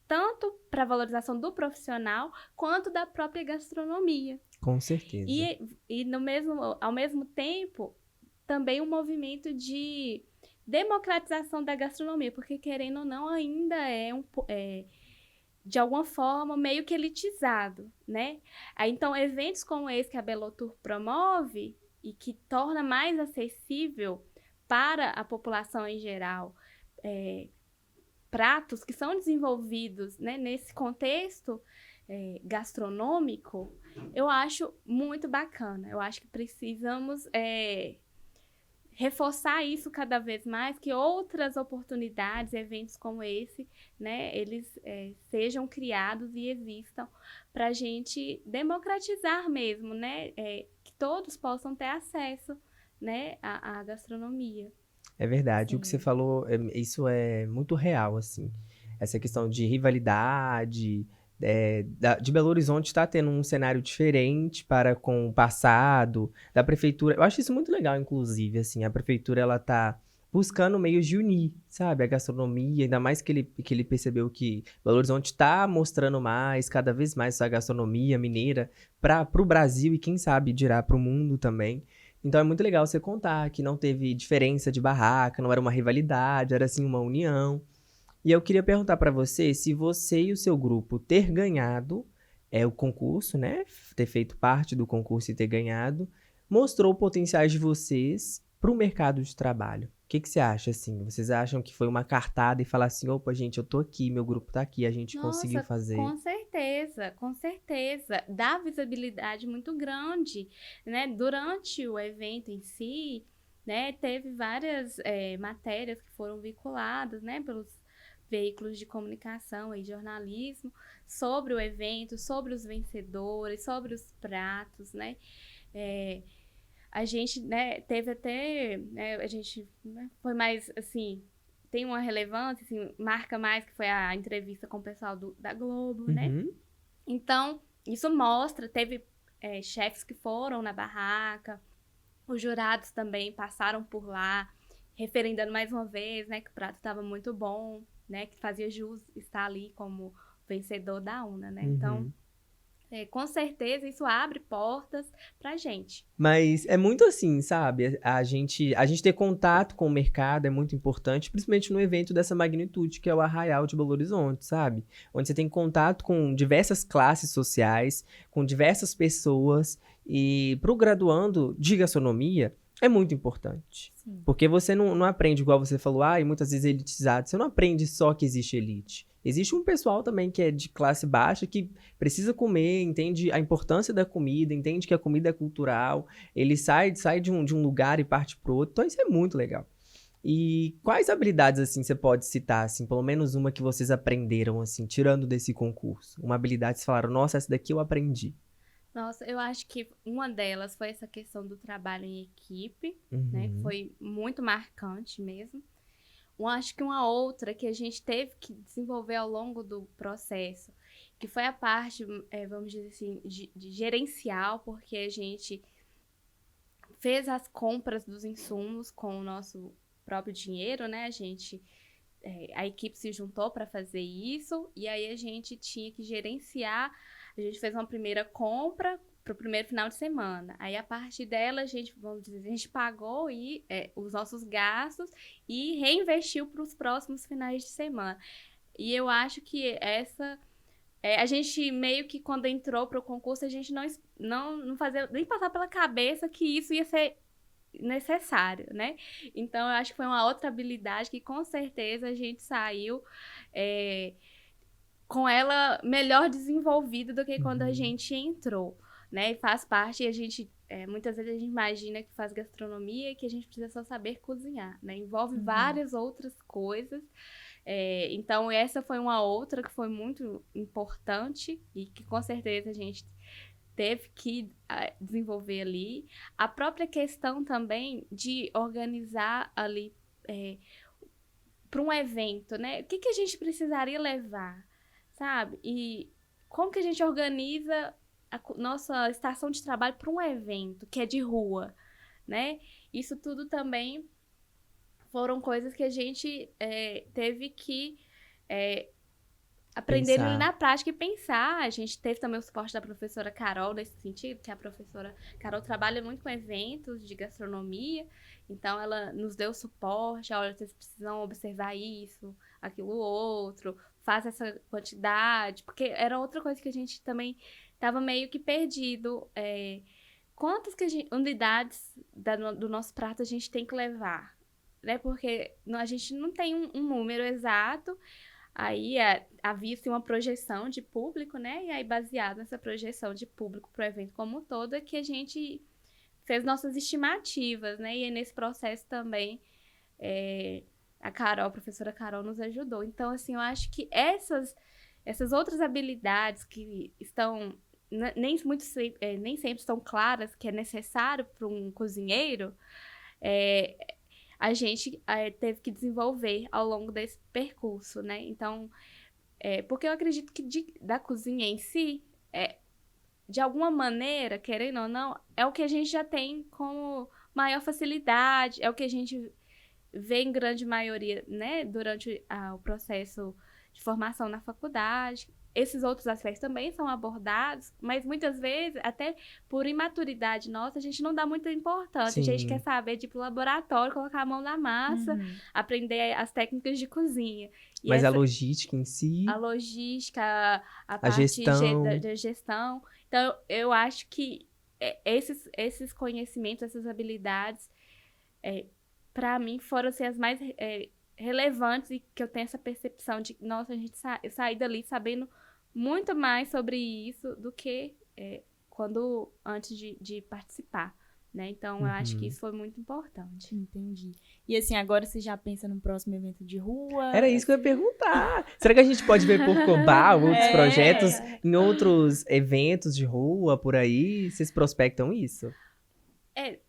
tanto para a valorização do profissional quanto da própria gastronomia. Com certeza. E ao mesmo tempo, também um movimento de democratização da gastronomia, porque querendo ou não, ainda de alguma forma, meio que elitizado, né? Então, eventos como esse que a Belotour promove e que torna mais acessível para a população em geral, pratos que são desenvolvidos, né, nesse contexto gastronômico, eu acho muito bacana. Eu acho que precisamos reforçar isso cada vez mais, que outras oportunidades, eventos como esse, né, eles sejam criados e existam para a gente democratizar mesmo, né, que todos possam ter acesso, né, à gastronomia. É verdade, Sim. o que você falou, isso é muito real, assim. Essa questão de rivalidade, de Belo Horizonte está tendo um cenário diferente para com o passado, da prefeitura. Eu acho isso muito legal, inclusive, assim, a prefeitura, ela tá buscando meios de unir, sabe, a gastronomia, ainda mais que ele percebeu que Belo Horizonte está mostrando mais, cada vez mais essa gastronomia mineira para o Brasil e quem sabe dirá para o mundo também. Então é muito legal você contar que não teve diferença de barraca, não era uma rivalidade, era assim uma união. E eu queria perguntar para você se você e o seu grupo ter ganhado o concurso, né? Ter feito parte do concurso e ter ganhado, mostrou potenciais de vocês para o mercado de trabalho. O que você acha, assim? Vocês acham que foi uma cartada e falar assim, opa, gente, eu tô aqui, meu grupo tá aqui, a gente conseguiu fazer? Com certeza, com certeza. Dá visibilidade muito grande, né? Durante o evento em si, né, teve várias matérias que foram vinculadas, né, pelos veículos de comunicação e jornalismo sobre o evento, sobre os vencedores, sobre os pratos, né? A gente, né, teve até, né, a gente, né, foi mais, assim, tem uma relevância, assim, marca mais, que foi a entrevista com o pessoal da Globo, né? Então, isso mostra, teve chefes que foram na barraca, os jurados também passaram por lá, referendando mais uma vez, né, que o prato estava muito bom, né, que fazia jus estar ali como vencedor da UNA, né? Então, com certeza, isso abre portas pra gente. Mas é muito assim, sabe? A gente ter contato com o mercado é muito importante, principalmente num evento dessa magnitude, que é o Arraial de Belo Horizonte, sabe? Onde você tem contato com diversas classes sociais, com diversas pessoas. E pro graduando de gastronomia, É muito importante. Sim. Porque você não aprende, igual você falou, e muitas vezes elitizado. Você não aprende só que existe elite. Existe um pessoal também que é de classe baixa, que precisa comer, entende a importância da comida, entende que a comida é cultural. Ele sai de um lugar e parte pro outro. Então isso é muito legal. E quais habilidades, assim, você pode citar, assim, pelo menos uma que vocês aprenderam, assim, tirando desse concurso? Uma habilidade que vocês falaram, nossa, essa daqui eu aprendi. Nossa, eu acho que uma delas foi essa questão do trabalho em equipe, né? Que foi muito marcante mesmo. Eu acho que uma outra que a gente teve que desenvolver ao longo do processo, que foi a parte, vamos dizer assim, de gerencial, porque a gente fez as compras dos insumos com o nosso próprio dinheiro, né? A equipe se juntou para fazer isso, e aí a gente tinha que gerenciar. A gente fez uma primeira compra para o primeiro final de semana. Aí, a partir dela, vamos dizer, a gente pagou os nossos gastos e reinvestiu para os próximos finais de semana. E eu acho que a gente meio que, quando entrou para o concurso, a gente não fazia nem passar pela cabeça que isso ia ser necessário, né? Então, eu acho que foi uma outra habilidade que, com certeza, a gente saiu com ela melhor desenvolvida do que quando a gente entrou, né? E faz parte, muitas vezes a gente imagina que faz gastronomia e que a gente precisa só saber cozinhar, né? Envolve várias outras coisas. Então, essa foi uma outra que foi muito importante e que, com certeza, a gente teve que desenvolver ali. A própria questão também de organizar ali para um evento, né? O que a gente precisaria levar, sabe? E como que a gente organiza a nossa estação de trabalho para um evento que é de rua, né? Isso tudo também foram coisas que a gente teve que aprender ali na prática e pensar. A gente teve também o suporte da professora Carol nesse sentido, que a professora Carol trabalha muito com eventos de gastronomia, então ela nos deu suporte. Olha, vocês precisam observar isso, aquilo outro, faz essa quantidade, porque era outra coisa que a gente também estava meio que perdido. Quantas unidades do nosso prato a gente tem que levar, né? Porque a gente não tem um número exato. Aí havia-se uma projeção de público, né? E aí, baseado nessa projeção de público para o evento como um todo, é que a gente fez nossas estimativas, né? E aí, nesse processo também, a professora Carol nos ajudou. Então, assim, eu acho que essas outras habilidades que estão nem sempre estão claras, que é necessário para um cozinheiro, a gente teve que desenvolver ao longo desse percurso, né? Então, porque eu acredito que da cozinha em si, de alguma maneira, querendo ou não, é o que a gente já tem como maior facilidade, é o que a gente vê em grande maioria, né, durante o processo de formação na faculdade. Esses outros aspectos também são abordados, mas muitas vezes, até por imaturidade nossa, a gente não dá muita importância. Sim. A gente quer saber de ir pro laboratório, colocar a mão na massa, aprender as técnicas de cozinha. Mas a logística em si... A logística, a parte gestão. da gestão. Então, eu acho que esses conhecimentos, essas habilidades, para mim, foram assim, as mais relevantes, e que eu tenho essa percepção de, nossa, eu saí dali sabendo muito mais sobre isso do que antes de participar, né? Então, eu acho que isso foi muito importante. Entendi. E assim, agora você já pensa no próximo evento de rua? Era isso que eu ia perguntar. Será que a gente pode ver Porcobá, outros projetos em outros eventos de rua, por aí? Vocês prospectam isso?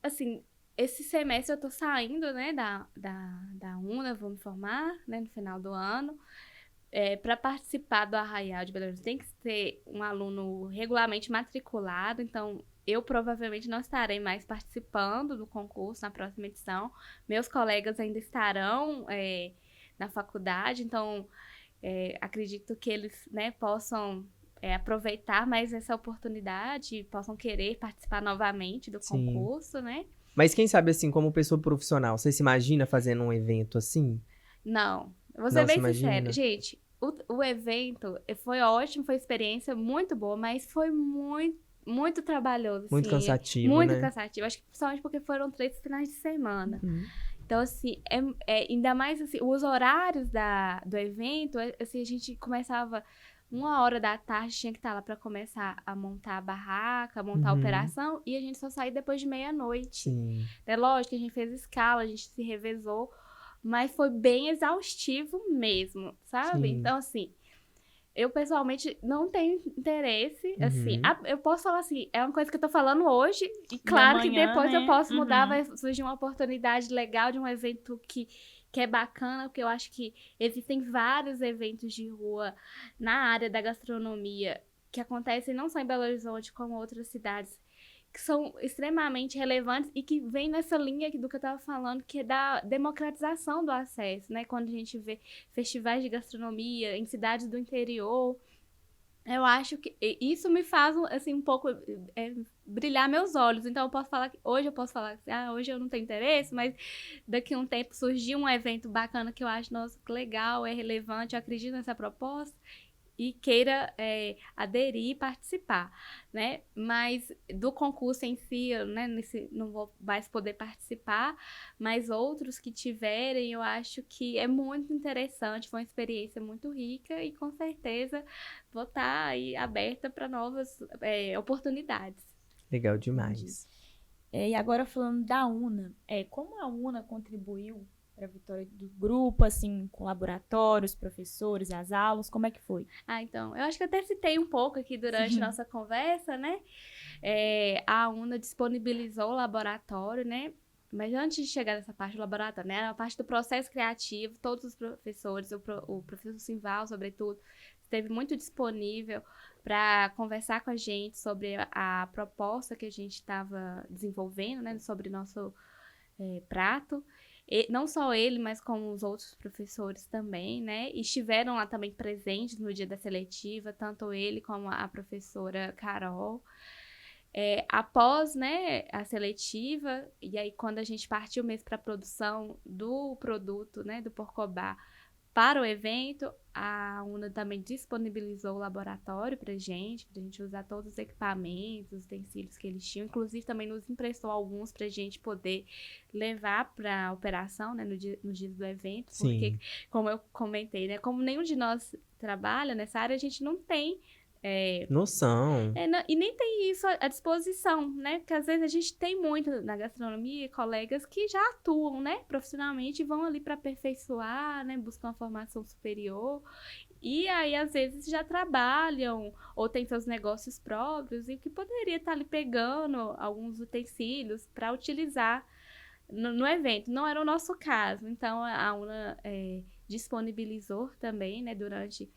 Assim, esse semestre eu tô saindo, né, da UNA, vou me formar, né, no final do ano. Para participar do Arraial de Belo Horizonte tem que ser um aluno regularmente matriculado, então eu provavelmente não estarei mais participando do concurso na próxima edição. Meus colegas ainda estarão na faculdade, então acredito que eles, né, possam aproveitar mais essa oportunidade, possam querer participar novamente do concurso, né? Mas quem sabe, assim, como pessoa profissional, você se imagina fazendo um evento assim? Não. Vou ser bem sincera. Gente, o evento foi ótimo, foi uma experiência muito boa, mas foi muito muito trabalhoso, Muito assim, cansativo, muito né? cansativo. Acho que principalmente porque foram 3 finais de semana. Uhum. Então, assim, ainda mais assim, os horários do evento, assim, a gente começava 1 hora da tarde, tinha que estar lá para começar a montar a barraca, montar a Uhum. operação, e a gente só saía depois de meia-noite. Sim. É lógico que a gente fez escala, a gente se revezou, mas foi bem exaustivo mesmo, sabe? Sim. Então, assim, eu pessoalmente não tenho interesse, assim, Uhum. eu posso falar assim, é uma coisa que eu tô falando hoje, e claro que amanhã, depois né? eu posso mudar, Uhum. vai surgir uma oportunidade legal de um evento que é bacana, porque eu acho que existem vários eventos de rua na área da gastronomia que acontecem não só em Belo Horizonte, como em outras cidades, que são extremamente relevantes e que vem nessa linha do que eu estava falando, que é da democratização do acesso, né? Quando a gente vê festivais de gastronomia em cidades do interior, eu acho que isso me faz, assim, um pouco brilhar meus olhos. Então, hoje eu posso falar que hoje eu não tenho interesse, mas daqui a um tempo surgiu um evento bacana que eu acho, nossa, que legal, é relevante, eu acredito nessa proposta e queira aderir e participar, né? Mas do concurso em si, eu, né, não vou mais poder participar, mas outros que tiverem, eu acho que é muito interessante, foi uma experiência muito rica e com certeza vou estar aí aberta para novas oportunidades. Legal demais. E agora falando da UNA, como a UNA contribuiu para a vitória do grupo, assim, com laboratórios, professores, as aulas, como é que foi? Então, eu acho que eu até citei um pouco aqui durante nossa conversa, né? A UNA disponibilizou o laboratório, né? Mas antes de chegar nessa parte do laboratório, né? A parte do processo criativo, todos os professores, o professor Simval, sobretudo, esteve muito disponível para conversar com a gente sobre a proposta que a gente estava desenvolvendo, né? Sobre nosso prato. Não só ele, mas como os outros professores também, né? E estiveram lá também presentes no dia da seletiva, tanto ele como a professora Carol. Após, né, a seletiva, e aí quando a gente partiu mesmo para a produção do produto, né, do Porcobá, para o evento, a UNA também disponibilizou o laboratório para a gente usar todos os equipamentos, os utensílios que eles tinham. Inclusive, também nos emprestou alguns para a gente poder levar para a operação, né, nos dias do evento. Sim. Porque, como eu comentei, né, como nenhum de nós trabalha nessa área, a gente não tem Noção. e nem tem isso à disposição, né? Porque às vezes a gente tem muito na gastronomia colegas que já atuam, né, profissionalmente e vão ali para aperfeiçoar, né, buscar uma formação superior. E aí, às vezes, já trabalham ou têm seus negócios próprios e que poderia estar ali pegando alguns utensílios para utilizar no evento. Não era o nosso caso. Então, a UNA disponibilizou também, né, durante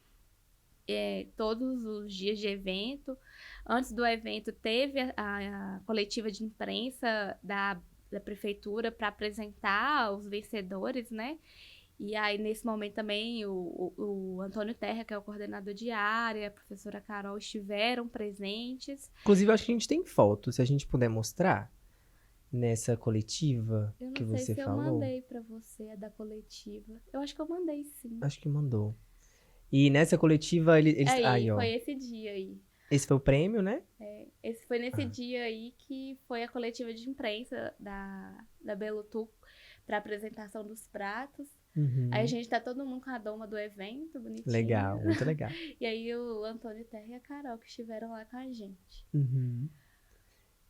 todos os dias de evento. Antes do evento, teve a coletiva de imprensa da prefeitura para apresentar os vencedores, né? E aí, nesse momento também, o Antônio Terra, que é o coordenador de área, a professora Carol estiveram presentes. Inclusive, acho que a gente tem foto, se a gente puder mostrar nessa coletiva Eu não que sei você se falou. eu mandei para você a da coletiva. Eu acho que eu mandei, sim. Acho que mandou. E nessa coletiva, eles... Aí, ó. foi esse dia aí. Esse foi o prêmio, né? Esse foi nesse dia aí que foi a coletiva de imprensa da Belotu para apresentação dos pratos. Uhum. Aí a gente tá todo mundo com a doma do evento, bonitinho. Legal, muito legal. E aí o Antônio Terra e a Carol que estiveram lá com a gente. Uhum.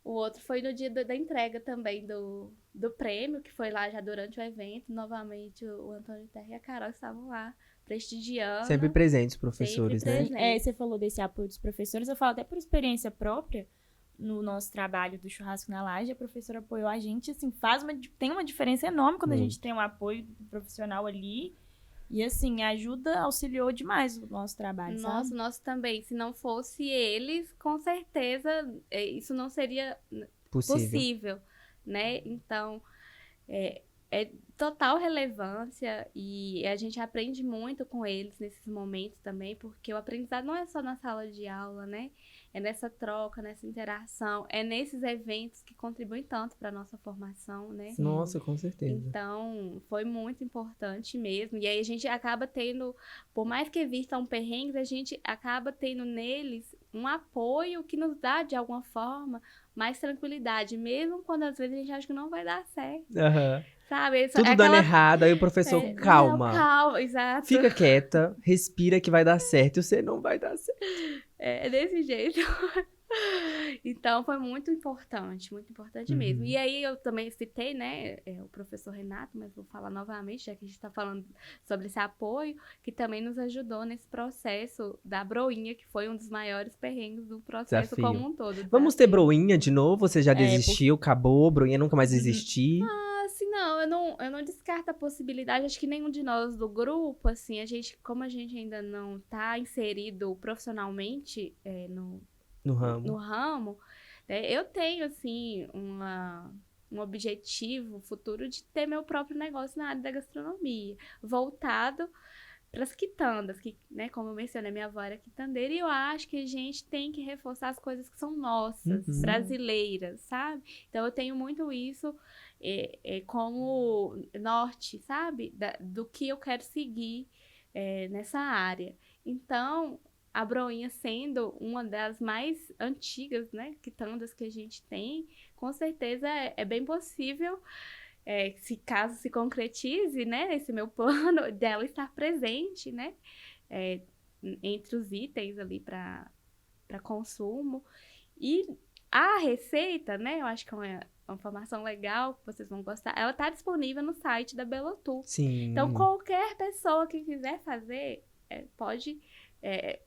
O outro foi no dia da entrega também do prêmio, que foi lá já durante o evento. Novamente o Antônio Terra e a Carol estavam lá prestigiando. Sempre presentes, professores, Sempre né? presentes. Você falou desse apoio dos professores, eu falo até por experiência própria, no nosso trabalho do Churrasco na Laje, a professora apoiou a gente, assim, tem uma diferença enorme quando a gente tem um apoio do profissional ali, e assim, auxiliou demais o nosso trabalho, sabe? Nosso também. Se não fosse eles, com certeza isso não seria possível, né? Então, é total relevância e a gente aprende muito com eles nesses momentos também, porque o aprendizado não é só na sala de aula, né? é nessa troca, nessa interação, é nesses eventos que contribuem tanto para nossa formação, né? Nossa, com certeza. Então, foi muito importante mesmo. E aí a gente acaba tendo, por mais que vistam perrengues, a gente acaba tendo neles um apoio que nos dá, de alguma forma, mais tranquilidade, mesmo quando às vezes a gente acha que não vai dar certo, Aham. sabe? Tudo dando errado, aí o professor, Não, calma. calma, exato. Fica quieta, respira que vai dar certo. E você não vai dar certo. É desse jeito. Então, foi muito importante mesmo. E aí, eu também citei, né, o professor Renato, mas vou falar novamente, já que a gente está falando sobre esse apoio, que também nos ajudou nesse processo da broinha, que foi um dos maiores perrengues do processo Desafio. como um todo. Vamos ter broinha de novo? Você já desistiu? porque- Acabou? Broinha nunca mais existir? Assim, não, eu não descarto a possibilidade, acho que nenhum de nós do grupo, assim, como a gente ainda não está inserido profissionalmente No ramo. no ramo, né, eu tenho, assim, um objetivo futuro de ter meu próprio negócio na área da gastronomia, voltado para as quitandas, que, né, como eu mencionei, minha avó era quitandeira, e eu acho que a gente tem que reforçar as coisas que são nossas, Uhum. brasileiras, sabe? Então, eu tenho muito isso como norte, sabe? Do que eu quero seguir nessa área. Então, a broinha sendo uma das mais antigas, né, quitandas que a gente tem, com certeza é bem possível, se caso se concretize, né, esse meu plano dela estar presente, né, entre os itens ali para consumo. E a receita, né, eu acho que é uma informação legal, que vocês vão gostar, ela está disponível no site da Belotu. Sim. Então, qualquer pessoa que quiser fazer,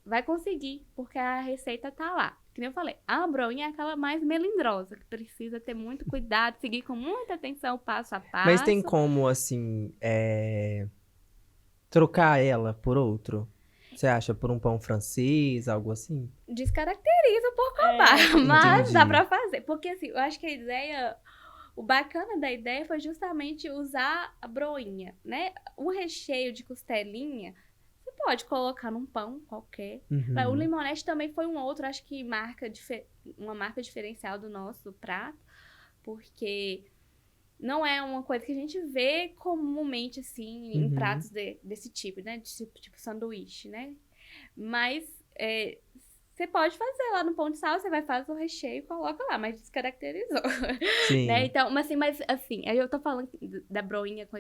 vai conseguir, porque a receita tá lá. Que nem eu falei, a broinha é aquela mais melindrosa, que precisa ter muito cuidado, seguir com muita atenção o passo a passo. Mas tem como, assim, trocar ela por outro? Você acha por um pão francês, algo assim? Descaracteriza o porco-barra, mas Entendi. dá pra fazer. Porque, assim, eu acho que a ideia... O bacana da ideia foi justamente usar a broinha, né? O recheio de costelinha, você pode colocar num pão qualquer. Uhum. O limonete também foi um outro, acho que uma marca diferencial do nosso prato, porque não é uma coisa que a gente vê comumente, assim, em Uhum. pratos desse tipo, né? Tipo sanduíche, né? Mas você pode fazer lá no pão de sal, você vai fazer o recheio e coloca lá, mas descaracterizou. Sim. Né? Então, mas assim, eu tô falando da broinha com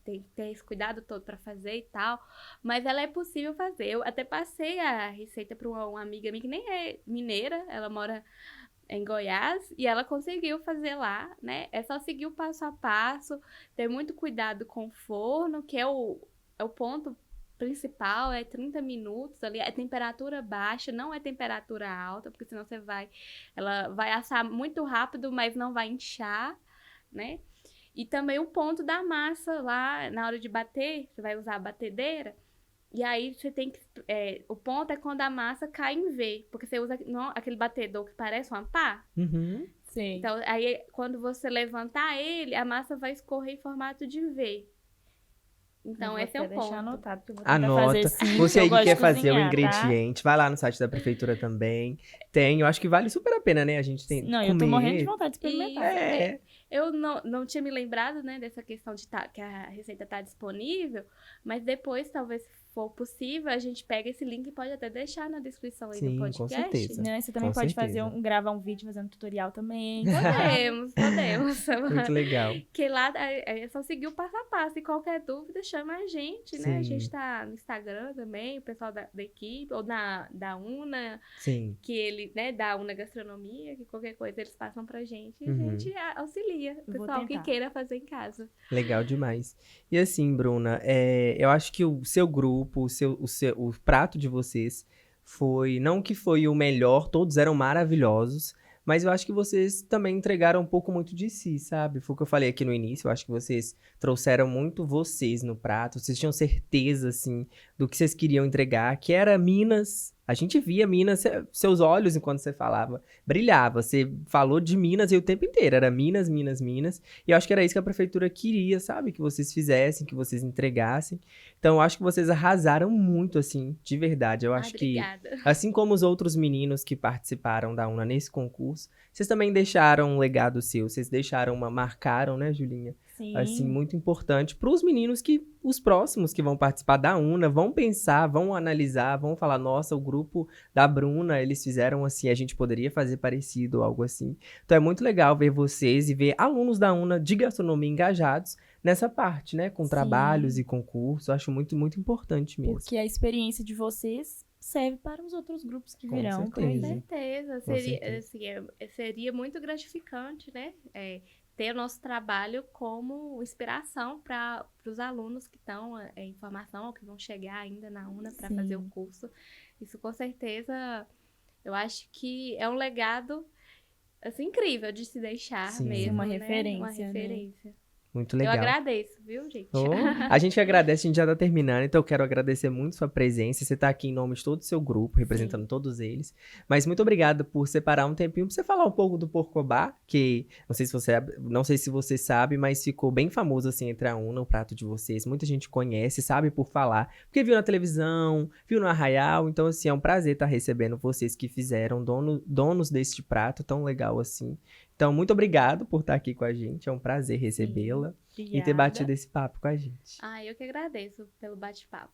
tem que ter esse cuidado todo pra fazer e tal, mas ela é possível fazer. Eu até passei a receita pra uma amiga minha que nem é mineira, ela mora em Goiás, e ela conseguiu fazer lá, né? É só seguir o passo a passo, ter muito cuidado com o forno, que é o ponto principal, 30 minutos ali, é temperatura baixa, não é temperatura alta, porque senão ela vai assar muito rápido, mas não vai inchar, né? E também o ponto da massa lá, na hora de bater, você vai usar a batedeira, e aí você tem que, o ponto é quando a massa cai em V, porque você usa aquele batedor que parece uma pá. Uhum. Sim. Então, aí quando você levantar ele, a massa vai escorrer em formato de V. Então, esse é o deixar ponto. anotado, porque eu vou tentar Anota. fazer sim, Você eu aí que gosto quer de fazer o cozinhar, tá? ingrediente, vai lá no site da prefeitura também. Tem, eu acho que vale super a pena, né? A gente tem Não, comer. eu tô morrendo de vontade de experimentar. É. Eu não tinha me lembrado, né, dessa questão de que a receita tá disponível, mas depois, talvez, se for possível, a gente pega esse link e pode até deixar na descrição aí Sim, do com podcast. certeza. Né? Você também Com pode certeza. gravar um vídeo fazendo tutorial também. Podemos. Muito legal. Que lá é só seguir o passo a passo. E qualquer dúvida, chama a gente, né? A Sim. gente tá no Instagram também, o pessoal da equipe, ou da UNA, Sim. que ele, né, da UNA Gastronomia, que qualquer coisa eles passam pra gente e Uhum. a gente auxilia o Eu vou pessoal que tentar. queira fazer em casa. Legal demais. E assim, Bruna, eu acho que o seu grupo, o prato de vocês foi, não que foi o melhor, todos eram maravilhosos, mas eu acho que vocês também entregaram um pouco muito de si, sabe? Foi o que eu falei aqui no início, eu acho que vocês trouxeram muito vocês no prato, vocês tinham certeza, assim, do que vocês queriam entregar, que era Minas A gente via Minas, seus olhos, enquanto você falava, brilhava. Você falou de Minas e o tempo inteiro. Era Minas, Minas, Minas. E eu acho que era isso que a prefeitura queria, sabe? Que vocês fizessem, que vocês entregassem. Então, eu acho que vocês arrasaram muito, assim, de verdade. Eu acho que, Obrigada. assim como os outros meninos que participaram da UNA nesse concurso, vocês também deixaram um legado seu. Vocês marcaram, né, Julinha? Sim. Assim, muito importante para os meninos os próximos que vão participar da UNA, vão pensar, vão analisar, vão falar, nossa, o grupo da Bruna, eles fizeram assim, a gente poderia fazer parecido, algo assim. Então é muito legal ver vocês e ver alunos da UNA de gastronomia engajados nessa parte, né, com Sim. trabalhos e concursos. Acho muito, muito importante mesmo. Porque a experiência de vocês serve para os outros grupos que Com virão. certeza. Com certeza. Com certeza. Assim, seria muito gratificante, né? Ter o nosso trabalho como inspiração para os alunos que estão em formação ou que vão chegar ainda na UNA para Sim. fazer o curso. Isso, com certeza, eu acho que é um legado assim, incrível de se deixar Sim. mesmo, Uma né? referência, Uma né? referência. Muito Eu legal. agradeço, viu, gente? Oh, a gente que agradece, a gente já tá terminando, então eu quero agradecer muito sua presença. Você tá aqui em nome de todo o seu grupo, representando todos eles. Mas muito obrigado por separar um tempinho pra você falar um pouco do Porcobá, que não sei se você sabe, mas ficou bem famoso assim entre a UNA, o prato de vocês. Muita gente conhece, sabe por falar, porque viu na televisão, viu no Arraial. Então, assim, é um prazer estar recebendo vocês que fizeram, donos deste prato tão legal assim. Então, muito obrigado por estar aqui com a gente. É um prazer recebê-la e ter Obrigada. batido esse papo com a gente. Eu que agradeço pelo bate-papo.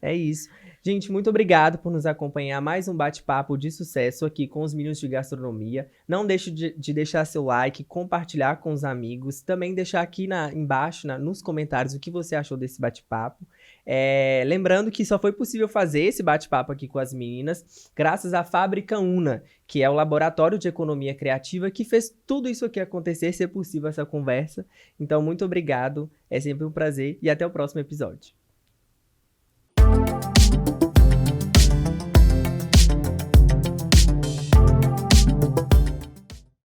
É isso. Gente, muito obrigado por nos acompanhar. Mais um bate-papo de sucesso aqui com os meninos de gastronomia. Não deixe de deixar seu like, compartilhar com os amigos. Também deixar aqui embaixo, nos comentários, o que você achou desse bate-papo. Lembrando que só foi possível fazer esse bate-papo aqui com as meninas graças à Fábrica UNA, que é o laboratório de economia criativa que fez tudo isso aqui acontecer, ser possível essa conversa. Então, muito obrigado. É sempre um prazer e até o próximo episódio.